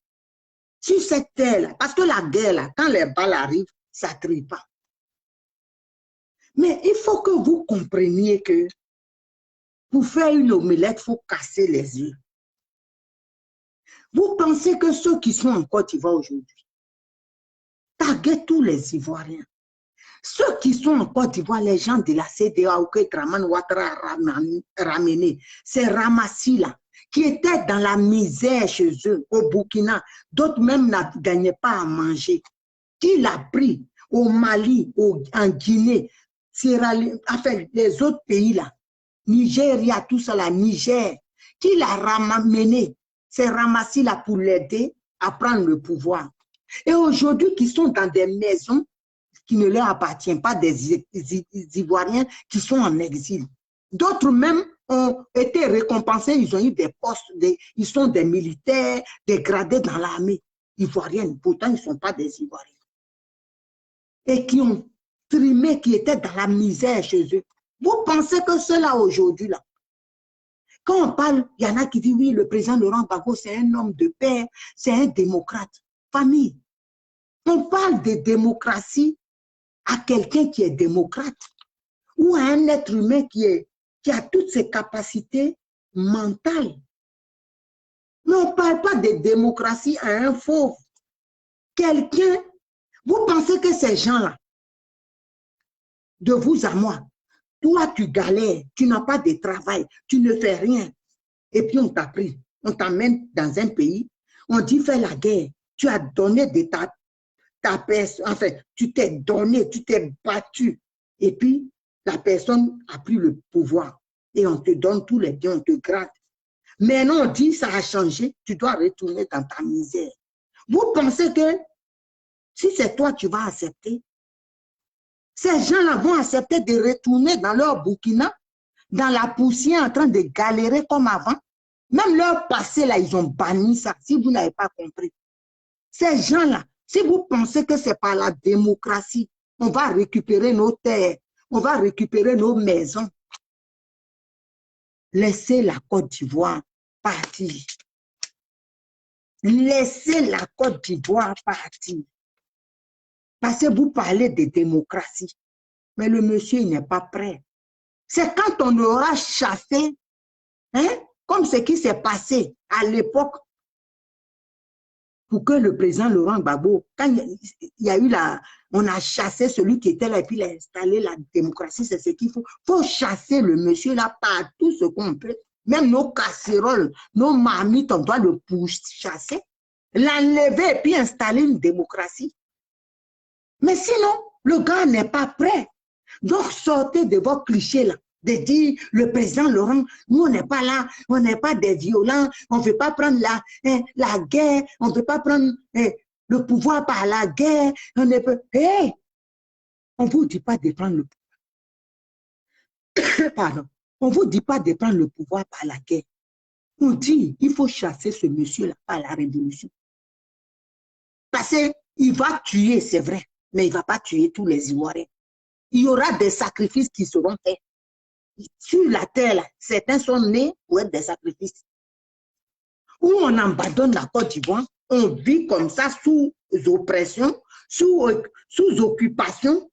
Sur cette terre-là, parce que la guerre là, quand les balles arrivent, ça ne trille pas. Mais il faut que vous compreniez que pour faire une omelette, il faut casser les œufs. Vous pensez que ceux qui sont en Côte d'Ivoire aujourd'hui, taguez tous les Ivoiriens. Ceux qui sont en Côte d'Ivoire, les gens de la CEDEAO que Draman Ouattara a ramené, c'est Ramassi là, qui étaient dans la misère chez eux, au Burkina. D'autres même ne gagnaient pas à manger. Qui l'a pris au Mali, en Guinée, enfin, les autres pays là, Nigeria, tout ça là, Niger, qui l'a ramené, c'est Ramassi là pour l'aider à prendre le pouvoir. Et aujourd'hui, qui sont dans des maisons qui ne leur appartiennent pas, des Ivoiriens qui sont en exil. D'autres même ont été récompensés, ils ont eu des postes, ils sont des militaires, des gradés dans l'armée ivoirienne. Pourtant, ils ne sont pas des Ivoiriens. Et qui ont trimé, qui étaient dans la misère chez eux. Vous pensez que ceux-là aujourd'hui, là, quand on parle, il y en a qui disent, oui, le président Laurent Gbagbo, c'est un homme de paix, c'est un démocrate. Famille, on parle de démocratie à quelqu'un qui est démocrate ou à un être humain qui a toutes ses capacités mentales. Mais on ne parle pas de démocratie à un fauve. Quelqu'un, vous pensez que ces gens-là, de vous à moi, toi tu galères, tu n'as pas de travail, tu ne fais rien. Et puis on t'a pris, on t'emmène dans un pays, on dit fais la guerre, tu as donné de ta personne, enfin, tu t'es donné, tu t'es battu. Et puis, la personne a pris le pouvoir et on te donne tous les biens, on te gratte. Mais non, on dit ça a changé, tu dois retourner dans ta misère. Vous pensez que si c'est toi, tu vas accepter? Ces gens-là vont accepter de retourner dans leur Burkina, dans la poussière en train de galérer comme avant. Même leur passé, là, ils ont banni ça, si vous n'avez pas compris. Ces gens-là, si vous pensez que c'est par la démocratie, on va récupérer nos terres, on va récupérer nos maisons. Laissez la Côte d'Ivoire partir. Laissez la Côte d'Ivoire partir. Parce que vous parlez de démocratie. Mais le monsieur, il n'est pas prêt. C'est quand on aura chassé, hein, comme ce qui s'est passé à l'époque, pour que le président Laurent Gbagbo, quand il y a eu on a chassé celui qui était là et puis il a installé la démocratie, c'est ce qu'il faut. Il faut chasser le monsieur là par tout ce qu'on peut. Même nos casseroles, nos marmites, on doit le chasser, l'enlever et puis installer une démocratie. Mais sinon, le gars n'est pas prêt. Donc sortez de vos clichés là. De dire, le président Laurent, nous on n'est pas là, on n'est pas des violents, on ne veut pas prendre la guerre, on ne veut pas prendre le pouvoir par la guerre, on ne peut... Hey, on ne vous dit pas de prendre le pouvoir. Pardon. On ne vous dit pas de prendre le pouvoir par la guerre. On dit, il faut chasser ce monsieur-là par la révolution. Parce qu'il va tuer, c'est vrai, mais il ne va pas tuer tous les Ivoiriens. Il y aura des sacrifices qui seront faits. Sur la terre, là, certains sont nés pour être des sacrifices. Où on abandonne la Côte d'Ivoire, on vit comme ça sous oppression, sous occupation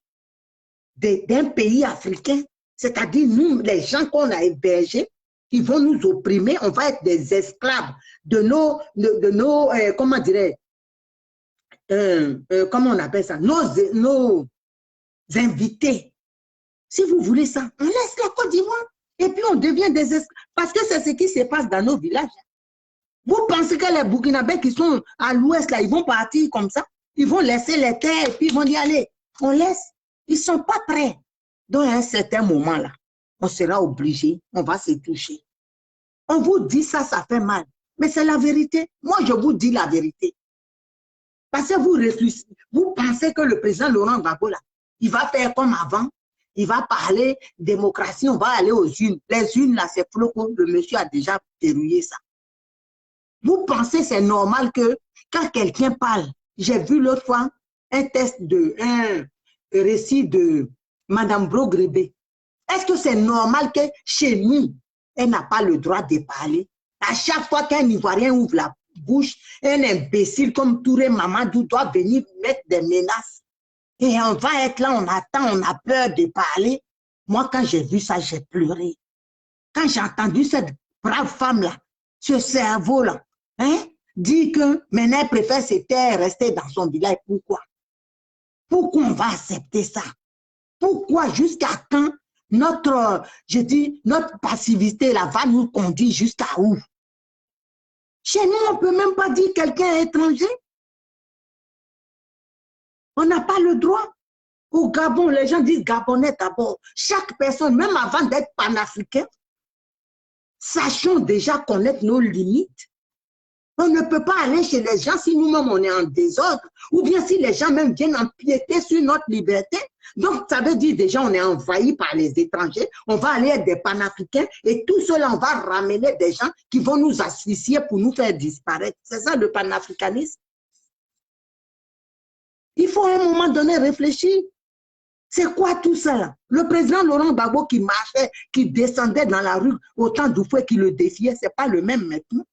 d'un pays africain. C'est-à-dire, nous, les gens qu'on a hébergés, qui vont nous opprimer, on va être des esclaves de nos comment dirais comment on appelle ça, nos invités. Si vous voulez ça, on laisse la Côte d'Ivoire et puis on devient des esclaves. Parce que c'est ce qui se passe dans nos villages. Vous pensez que les Burkinabés qui sont à l'ouest, là, ils vont partir comme ça? Ils vont laisser les terres et puis ils vont y aller. On laisse. Ils ne sont pas prêts. Donc, à un certain moment, là, on sera obligé, on va se toucher. On vous dit ça, ça fait mal. Mais c'est la vérité. Moi, je vous dis la vérité. Parce que vous pensez que le président Laurent Gbagbo, là, Il va faire comme avant. Il va parler démocratie, on va aller aux urnes. Les urnes, là, c'est flocon. Le monsieur a déjà verrouillé ça. Vous pensez c'est normal que quand quelqu'un parle, j'ai vu l'autre fois un récit de Madame Brogrebe. Est-ce que c'est normal que chez nous, elle n'a pas le droit de parler? À chaque fois qu'un Ivoirien ouvre la bouche, un imbécile comme Touré Mamadou doit venir mettre des menaces. Et on va être là, on attend, on a peur de parler. Moi, quand j'ai vu ça, j'ai pleuré. Quand j'ai entendu cette brave femme-là, ce cerveau-là, hein, dit que maintenant elle préfère se taire, rester dans son village. Pourquoi? Pourquoi on va accepter ça? Pourquoi? Jusqu'à quand notre passivité là va nous conduire jusqu'à où? Chez nous, on ne peut même pas dire quelqu'un est étranger. On n'a pas le droit. Au Gabon, les gens disent Gabonais d'abord. Chaque personne, même avant d'être panafricain, sachons déjà connaître nos limites. On ne peut pas aller chez les gens si nous-mêmes on est en désordre, ou bien si les gens même viennent empiéter sur notre liberté. Donc, ça veut dire déjà on est envahi par les étrangers, on va aller être des panafricains et tout cela, on va ramener des gens qui vont nous asphyxier pour nous faire disparaître. C'est ça le panafricanisme. Il faut à un moment donné réfléchir. C'est quoi tout ça là? Le président Laurent Gbagbo qui marchait, qui descendait dans la rue autant de fois qu'il le défiait, ce n'est pas le même maintenant.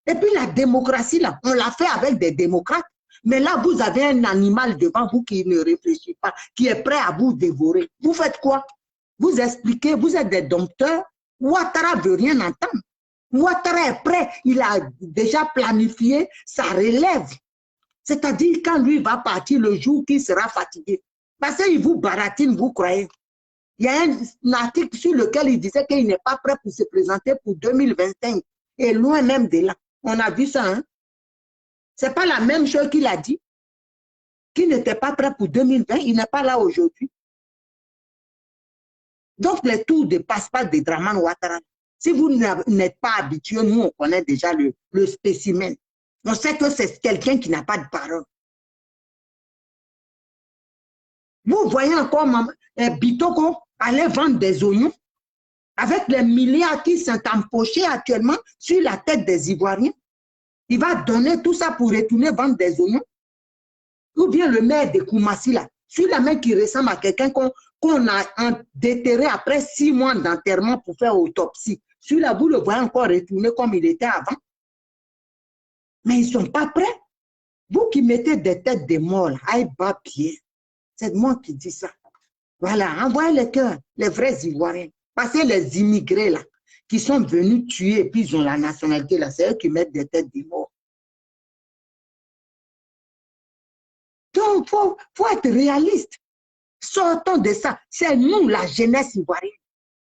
Et puis la démocratie là, on l'a fait avec des démocrates. Mais là, vous avez un animal devant vous qui ne réfléchit pas, qui est prêt à vous dévorer. Vous faites quoi? Vous expliquez, vous êtes des dompteurs. Ouattara ne veut rien entendre. Ouattara est prêt, il a déjà planifié sa relève. C'est-à-dire quand lui va partir le jour qu'il sera fatigué. Parce qu'il vous baratine, vous croyez. Il y a un article sur lequel il disait qu'il n'est pas prêt pour se présenter pour 2025. Et loin même de là. On a vu ça, hein? Ce n'est pas la même chose qu'il a dit. Qu'il n'était pas prêt pour 2020. Il n'est pas là aujourd'hui. Donc, les tours de passe-passe de Draman Ouattara, si vous n'êtes pas habitué, nous, on connaît déjà le spécimen. On sait que c'est quelqu'un qui n'a pas de parole. Vous voyez encore Bitoko aller vendre des oignons avec les milliards qui sont empochés actuellement sur la tête des Ivoiriens. Il va donner tout ça pour retourner vendre des oignons. Ou bien le maire de Koumassi, là, celui-là même qui ressemble à quelqu'un qu'on a déterré après 6 mois d'enterrement pour faire autopsie. Celui-là, vous le voyez encore retourner comme il était avant. Mais ils ne sont pas prêts. Vous qui mettez des têtes de morts, là, aïe, bas pied. C'est moi qui dis ça. Voilà, envoyez les cœurs, les vrais Ivoiriens. Parce que les immigrés, là, qui sont venus tuer et puis ils ont la nationalité, là, c'est eux qui mettent des têtes de morts. Donc, il faut être réaliste. Sortons de ça. C'est nous, la jeunesse ivoirienne.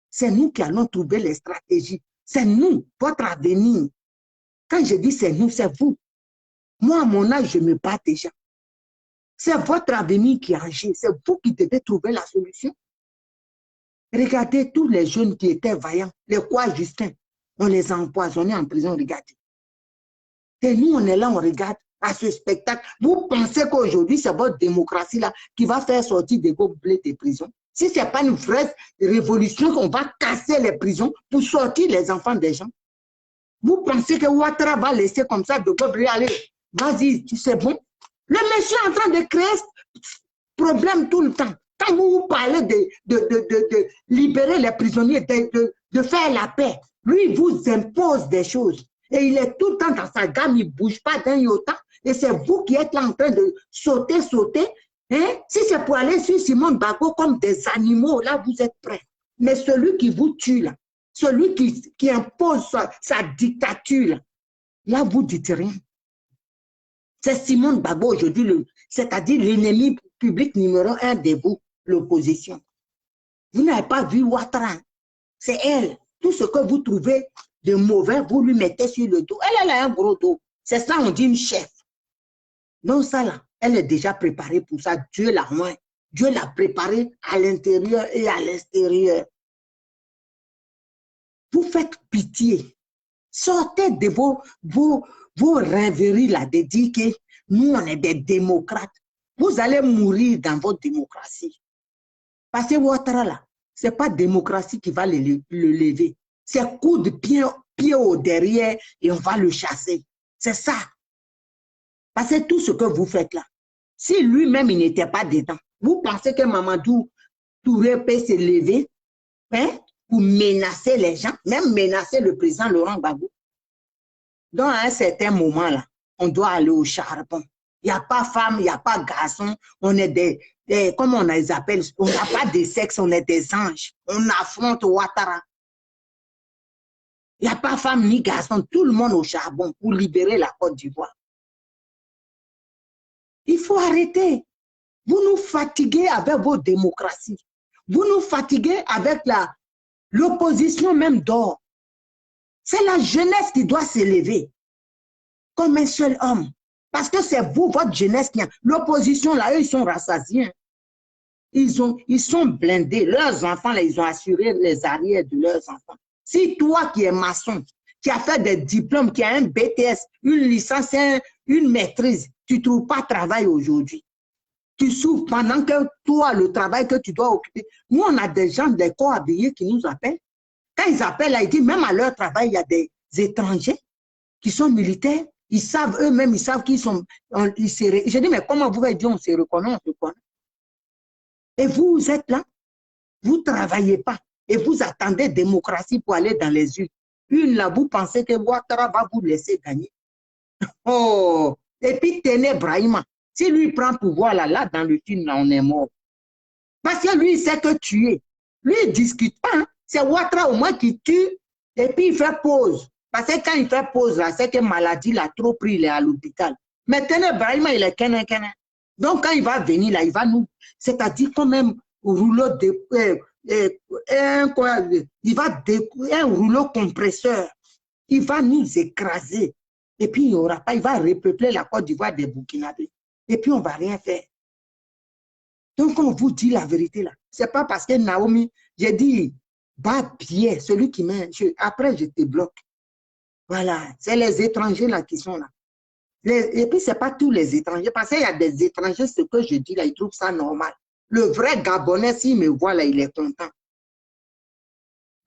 C'est nous qui allons trouver les stratégies. C'est nous, votre avenir. Quand je dis c'est nous, c'est vous. Moi, à mon âge, je me bats déjà. C'est votre avenir qui agit. C'est vous qui devez trouver la solution. Regardez tous les jeunes qui étaient vaillants. Les quoi Justin, on les a empoisonnés en prison, regardez. Et nous, on est là, on regarde à ce spectacle. Vous pensez qu'aujourd'hui, c'est votre démocratie là qui va faire sortir des gobelets des prisons? Si ce n'est pas une vraie révolution, on va casser les prisons pour sortir les enfants des gens. Vous pensez que Ouattara va laisser comme ça de gobelets aller? Vas-y, c'est bon. Le monsieur est en train de créer problème tout le temps. Quand vous parlez de libérer les prisonniers, de faire la paix, lui, il vous impose des choses. Et il est tout le temps dans sa gamme, il ne bouge pas d'un iota. Et c'est vous qui êtes là en train de sauter. Hein? Si c'est pour aller sur Simone Gbagbo comme des animaux, là, vous êtes prêts. Mais celui qui vous tue, là, celui qui impose sa dictature, là, vous ne dites rien. C'est Simone Gbagbo aujourd'hui, c'est-à-dire l'ennemi public numéro 1 de vous, l'opposition. Vous n'avez pas vu Ouattara. C'est elle. Tout ce que vous trouvez de mauvais, vous lui mettez sur le dos. Elle a un gros dos. C'est ça, on dit une chef. Donc ça là, elle est déjà préparée pour ça. Dieu l'a moins. Dieu l'a préparée à l'intérieur et à l'extérieur. Vous faites pitié. Sortez de vos rêveries là, de dire que nous, on est des démocrates. vous allez mourir dans votre démocratie. Parce que Ouattara, là, ce n'est pas démocratie qui va le lever. C'est coup de pied au derrière et on va le chasser. C'est ça. Parce que tout ce que vous faites là, si lui-même il n'était pas dedans, vous pensez que Mamadou Touré peut se lever hein, pour menacer les gens, même menacer le président Laurent Gbagbo? Donc, à un certain moment là, on doit aller au charbon. Il n'y a pas femme, il n'y a pas garçon, on est des comment on les appelle, on n'a pas de sexe, on est des anges. On affronte Ouattara. Il n'y a pas femme ni garçon, tout le monde au charbon pour libérer la Côte d'Ivoire. Il faut arrêter. Vous nous fatiguez avec vos démocraties. Vous nous fatiguez avec l'opposition même d'or. C'est la jeunesse qui doit s'élever comme un seul homme. Parce que c'est vous, votre jeunesse qui a. L'opposition, là, eux, ils sont rassasiés. Ils sont blindés. Leurs enfants, là, ils ont assuré les arrières de leurs enfants. Si toi qui es maçon, qui as fait des diplômes, qui as un BTS, une licence, une maîtrise, tu ne trouves pas de travail aujourd'hui. Tu souffres pendant que toi, le travail que tu dois occuper. Nous, on a des gens, des corps habillés qui nous appellent. Quand ils appellent, là, ils disent, même à leur travail, il y a des étrangers qui sont militaires. Ils savent, eux-mêmes, ils savent qu'ils sont... Je dis, mais comment vous allez dire, on se reconnaît, on se connaît. Et vous êtes là, vous ne travaillez pas. Et vous attendez démocratie pour aller dans les urnes. Une là, vous pensez que Ouattara va vous laisser gagner. Oh! Et puis, tenez Brahima. Si lui prend pouvoir là, dans le film, là, on est mort. Parce que lui, il sait que tuer. Lui, il ne discute pas. Hein. C'est Ouattara au moins qui tue. Et puis, il fait pause. Parce que quand il fait pause, là, c'est que maladie l'a trop pris, il est à l'hôpital. Mais tenez Brahima, il est kené. Donc, quand il va venir là, il va nous... C'est-à-dire quand même, rouleau de... un rouleau compresseur. Il va nous écraser. Et puis, il n'y aura pas, il va repeupler la Côte d'Ivoire des Burkinabés. Et puis, on ne va rien faire. Donc, on vous dit la vérité là. Ce n'est pas parce que Naomi, j'ai dit, bas pied, celui qui m'a... Après, je te bloque. Voilà, c'est les étrangers là qui sont là. Et puis, ce n'est pas tous les étrangers. Parce qu'il y a des étrangers, ce que je dis là, ils trouvent ça normal. Le vrai Gabonais, s'il me voit là, il est content.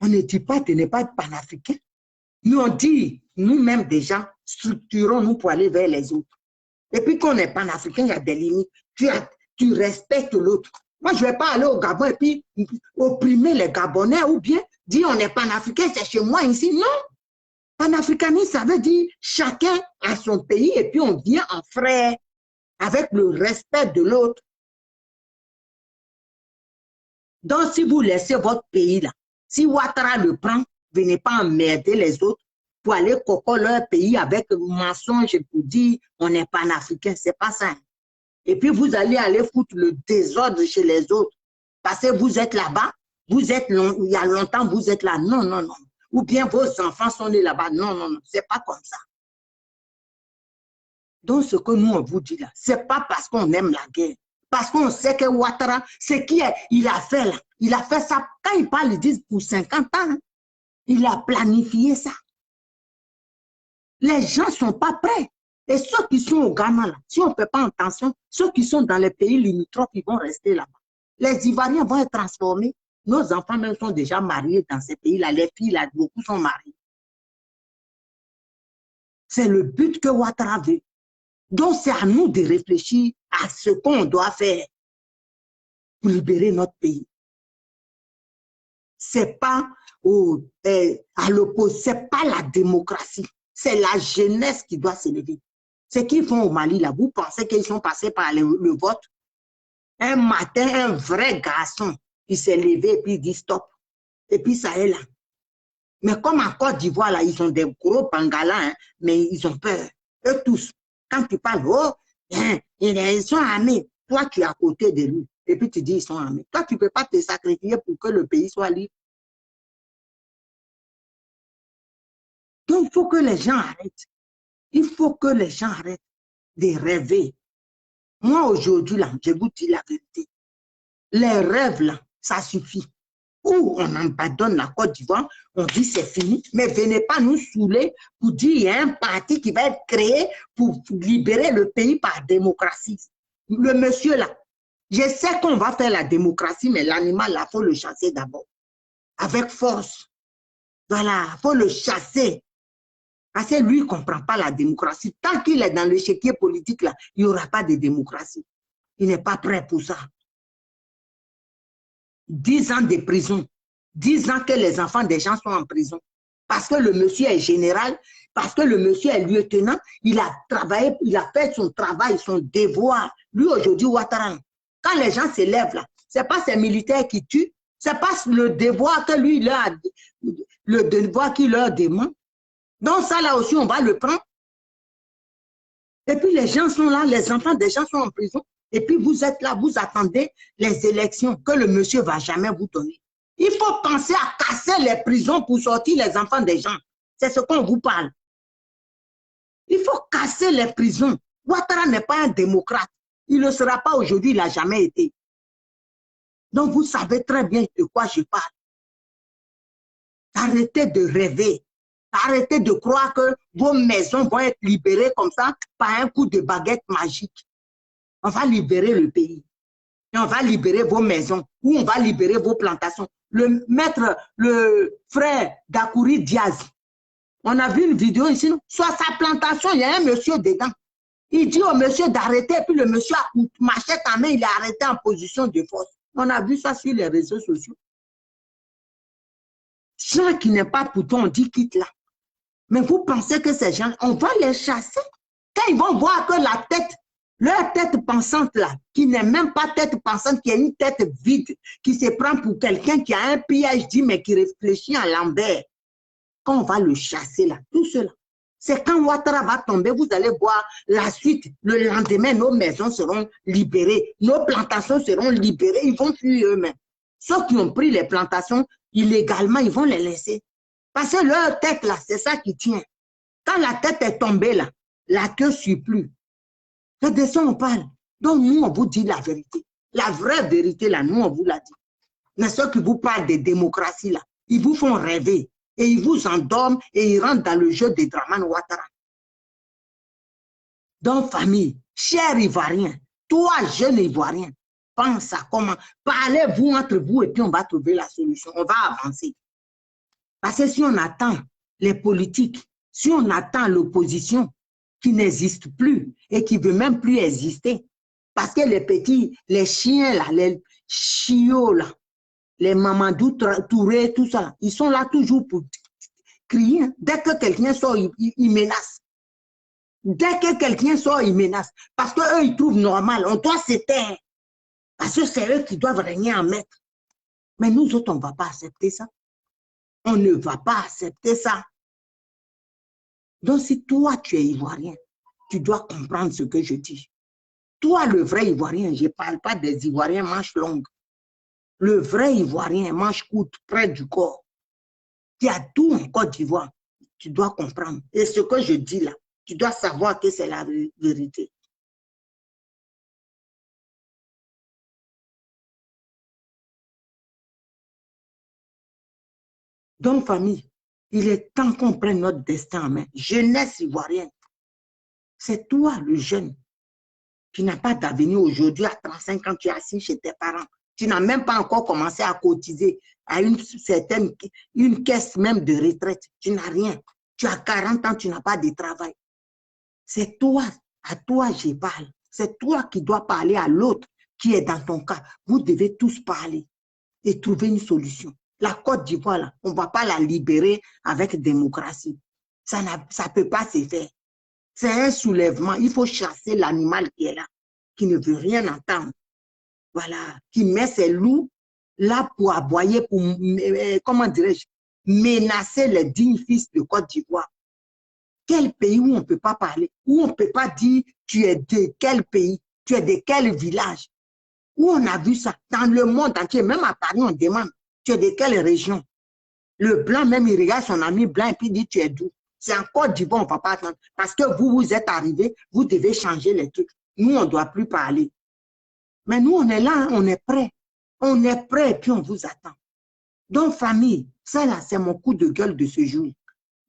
On ne dit pas, tu n'es pas panafricain. Nous, on dit, nous-mêmes déjà, structurons-nous pour aller vers les autres. Et puis, quand on est panafricain, il y a des limites. Tu respectes l'autre. Moi, je ne vais pas aller au Gabon et puis opprimer les Gabonais ou bien dire on est panafricain, c'est chez moi ici. Non. Panafricanisme, ça veut dire chacun a son pays et puis on vient en frère avec le respect de l'autre. Donc, si vous laissez votre pays là, si Ouattara le prend, venez pas emmerder les autres pour aller coco leur pays avec mensonge pour dire on est panafricain. C'est pas ça. Et puis, vous allez foutre le désordre chez les autres. Parce que vous êtes là-bas, il y a longtemps, vous êtes là. Non, non, non. Ou bien vos enfants sont nés là-bas. Non, non, non. C'est pas comme ça. Donc, ce que nous, on vous dit là, c'est pas parce qu'on aime la guerre. Parce qu'on sait que Ouattara, il a fait là. Il a fait ça. Quand il parle, ils disent pour 50 ans. Hein, il a planifié ça. Les gens ne sont pas prêts. Et ceux qui sont au Ghana, là, si on ne fait pas attention, ceux qui sont dans les pays limitrophes, ils vont rester là-bas. Les Ivoiriens vont être transformés. Nos enfants même sont déjà mariés dans ces pays-là. Les filles, là, beaucoup sont mariées. C'est le but que Ouattara veut. Donc, c'est à nous de réfléchir à ce qu'on doit faire pour libérer notre pays. Ce n'est pas à l'opposé, ce n'est pas la démocratie. C'est la jeunesse qui doit s'élever. Ce qu'ils font au Mali, là, vous pensez qu'ils sont passés par le vote? Un matin, un vrai garçon qui s'est levé et puis il dit stop. Et puis ça est là. Mais comme en Côte d'Ivoire, là, ils ont des gros pangalas, hein, mais ils ont peur. Eux tous. Quand tu parles, oh, hein, ils sont armés. Toi, tu es à côté de lui. Et puis tu dis, ils sont armés. Toi, tu ne peux pas te sacrifier pour que le pays soit libre. Donc, il faut que les gens arrêtent. Il faut que les gens arrêtent de rêver. Moi, aujourd'hui, là, je vous dis la vérité. Les rêves, là, ça suffit. Ou on abandonne la Côte d'Ivoire, on dit c'est fini, mais venez pas nous saouler pour dire qu'il y a un parti qui va être créé pour libérer le pays par démocratie. le monsieur là, je sais qu'on va faire la démocratie, mais l'animal là, il faut le chasser d'abord. Avec force. Voilà, il faut le chasser. Parce que lui, il ne comprend pas la démocratie. Tant qu'il est dans l'échiquier politique là, il n'y aura pas de démocratie. Il n'est pas prêt pour ça. 10 ans de prison. 10 ans que les enfants des gens sont en prison. Parce que le monsieur est général, parce que le monsieur est lieutenant, il a travaillé, il a fait son travail, son devoir. Lui, aujourd'hui, Ouattara, quand les gens se lèvent là, ce n'est pas ces militaires qui tuent, ce n'est pas le devoir que lui, le devoir qu'il leur demande. Donc ça, là aussi, on va le prendre. Et puis les gens sont là, les enfants des gens sont en prison. Et puis vous êtes là, vous attendez les élections que le monsieur ne va jamais vous donner. Il faut penser à casser les prisons pour sortir les enfants des gens. C'est ce qu'on vous parle. Il faut casser les prisons. Ouattara n'est pas un démocrate. Il ne le sera pas aujourd'hui, il n'a jamais été. Donc vous savez très bien de quoi je parle. Arrêtez de rêver. Arrêtez de croire que vos maisons vont être libérées comme ça par un coup de baguette magique. On va libérer le pays. Et on va libérer vos maisons ou on va libérer vos plantations. Le frère d'Akouri Diaz, on a vu une vidéo ici, sur sa plantation, il y a un monsieur dedans. Il dit au monsieur d'arrêter, puis le monsieur a machette en main, il est arrêté en position de force. On a vu ça sur les réseaux sociaux. Gens qui n'est pas pour toi, on dit quitte là. Mais vous pensez que ces gens, on va les chasser? Quand ils vont voir que la tête, leur tête pensante là, qui n'est même pas tête pensante, qui est une tête vide, qui se prend pour quelqu'un qui a un PhD, mais qui réfléchit à l'envers. Quand on va le chasser là, tout cela, c'est quand Ouattara va tomber, vous allez voir la suite. Le lendemain, nos maisons seront libérées, nos plantations seront libérées, ils vont fuir eux-mêmes. Ceux qui ont pris les plantations illégalement, ils vont les laisser. Parce que leur tête là, c'est ça qui tient. Quand la tête est tombée là, la queue ne suit plus. C'est de ça on parle. Donc nous, on vous dit la vérité. La vraie vérité là, nous, on vous l'a dit. Mais ceux qui vous parlent de démocratie là, ils vous font rêver. Et ils vous endorment et ils rentrent dans le jeu de Dramane Ouattara. Donc, famille, cher Ivoirien, toi, jeune Ivoirien, pense à comment. Parlez-vous entre vous et puis on va trouver la solution. On va avancer. Parce que si on attend les politiques, si on attend l'opposition qui n'existe plus et qui ne veut même plus exister, parce que les petits, les chiens là, les chiots là, les Mamadou Touré, tout ça, ils sont là toujours pour crier. Dès que quelqu'un sort, ils menacent. Dès que quelqu'un sort, ils menacent. Parce qu'eux, ils trouvent normal. On doit se taire. Parce que c'est eux qui doivent régner en maître. Mais nous autres, on ne va pas accepter ça. On ne va pas accepter ça. Donc, si toi, tu es Ivoirien, tu dois comprendre ce que je dis. Toi, le vrai Ivoirien, je ne parle pas des Ivoiriens manches longues. Le vrai Ivoirien, manche courte, près du corps, qui a tout en Côte d'Ivoire, tu dois comprendre. Et ce que je dis là, tu dois savoir que c'est la vérité. Donc, famille, il est temps qu'on prenne notre destin en main. Jeunesse ivoirienne, c'est toi le jeune qui n'a pas d'avenir aujourd'hui à 35 ans, tu es assis chez tes parents. Tu n'as même pas encore commencé à cotiser à une caisse même de retraite. Tu n'as rien. Tu as 40 ans, tu n'as pas de travail. C'est toi, à toi je parle. C'est toi qui dois parler à l'autre qui est dans ton cas. Vous devez tous parler et trouver une solution. La Côte d'Ivoire, là, on ne va pas la libérer avec démocratie. Ça ne peut pas se faire. C'est un soulèvement. Il faut chasser l'animal qui est là, qui ne veut rien entendre. Voilà, qui met ses loups là pour aboyer, pour, comment dirais-je, menacer les dignes fils de Côte d'Ivoire. Quel pays où on ne peut pas parler, où on ne peut pas dire tu es de quel pays, tu es de quel village, où on a vu ça dans le monde entier, même à Paris, on demande, tu es de quelle région. Le blanc même, il regarde son ami blanc et puis il dit tu es d'où. C'est en Côte d'Ivoire, on ne va pas attendre. Parce que vous êtes arrivés, vous devez changer les trucs. Nous, on ne doit plus parler. Mais nous, on est là, on est prêts. On est prêts et puis on vous attend. Donc, famille, ça là, c'est mon coup de gueule de ce jour.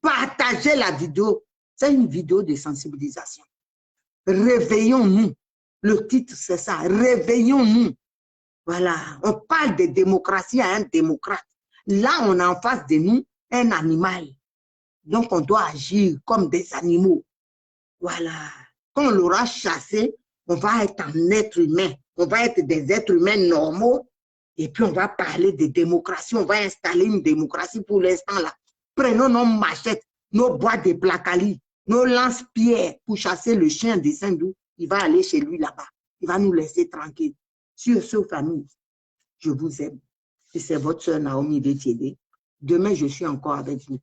Partagez la vidéo. C'est une vidéo de sensibilisation. Réveillons-nous. Le titre, c'est ça. Réveillons-nous. Voilà. On parle de démocratie à un démocrate. Là, on a en face de nous un animal. Donc, on doit agir comme des animaux. Voilà. Quand on l'aura chassé, on va être un être humain. On va être des êtres humains normaux. Et puis, on va parler de démocratie. On va installer une démocratie pour l'instant là. Prenons nos machettes, nos boîtes de placali, nos lance-pierres pour chasser le chien de Saint-Dou. Il va aller chez lui là-bas. Il va nous laisser tranquilles. Sur ce, famille, je vous aime. Et c'est votre soeur Naomi Vétiédé. Demain, je suis encore avec vous.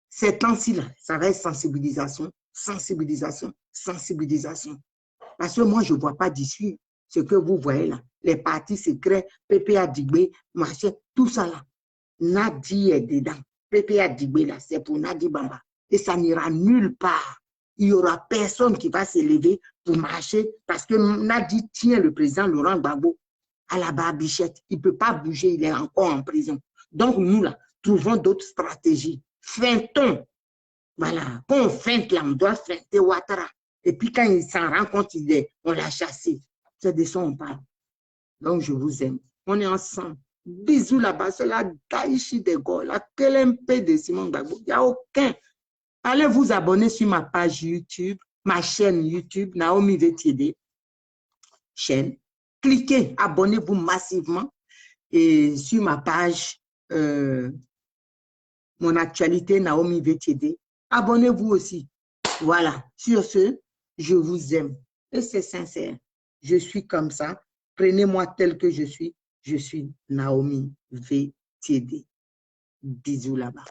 Ces temps-ci, là, ça va être sensibilisation, sensibilisation, sensibilisation. Parce que moi, je ne vois pas d'issue. Ce que vous voyez là, les partis secrets, PPA Digbe, machin, tout ça là. Nadi est dedans. PPA Digbe là, c'est pour Nadi Bamba. Et ça n'ira nulle part. Il n'y aura personne qui va se lever pour marcher parce que Nadi tient le président Laurent Gbagbo à la barbichette. Il ne peut pas bouger, il est encore en prison. Donc nous là, trouvons d'autres stratégies. Feintons. Voilà. Quand on feinte là, on doit feinter Ouattara. Et puis quand il s'en rend compte, on l'a chassé. C'est de ça on parle. Donc je vous aime. On est ensemble. Bisous là-bas. C'est la Daïchi de Gaulle, la KLMP de Simon Gbagbo. Il n'y a aucun. Allez vous abonner sur ma page YouTube, ma chaîne YouTube, Naomi Vétiédé. Chaîne. Cliquez, abonnez-vous massivement. Et sur ma page, mon actualité, Naomi Vétiédé. Abonnez-vous aussi. Voilà. Sur ce, je vous aime. Et c'est sincère. Je suis comme ça. Prenez-moi tel que je suis. Je suis Naomi Vétiédé. Bisous là-bas.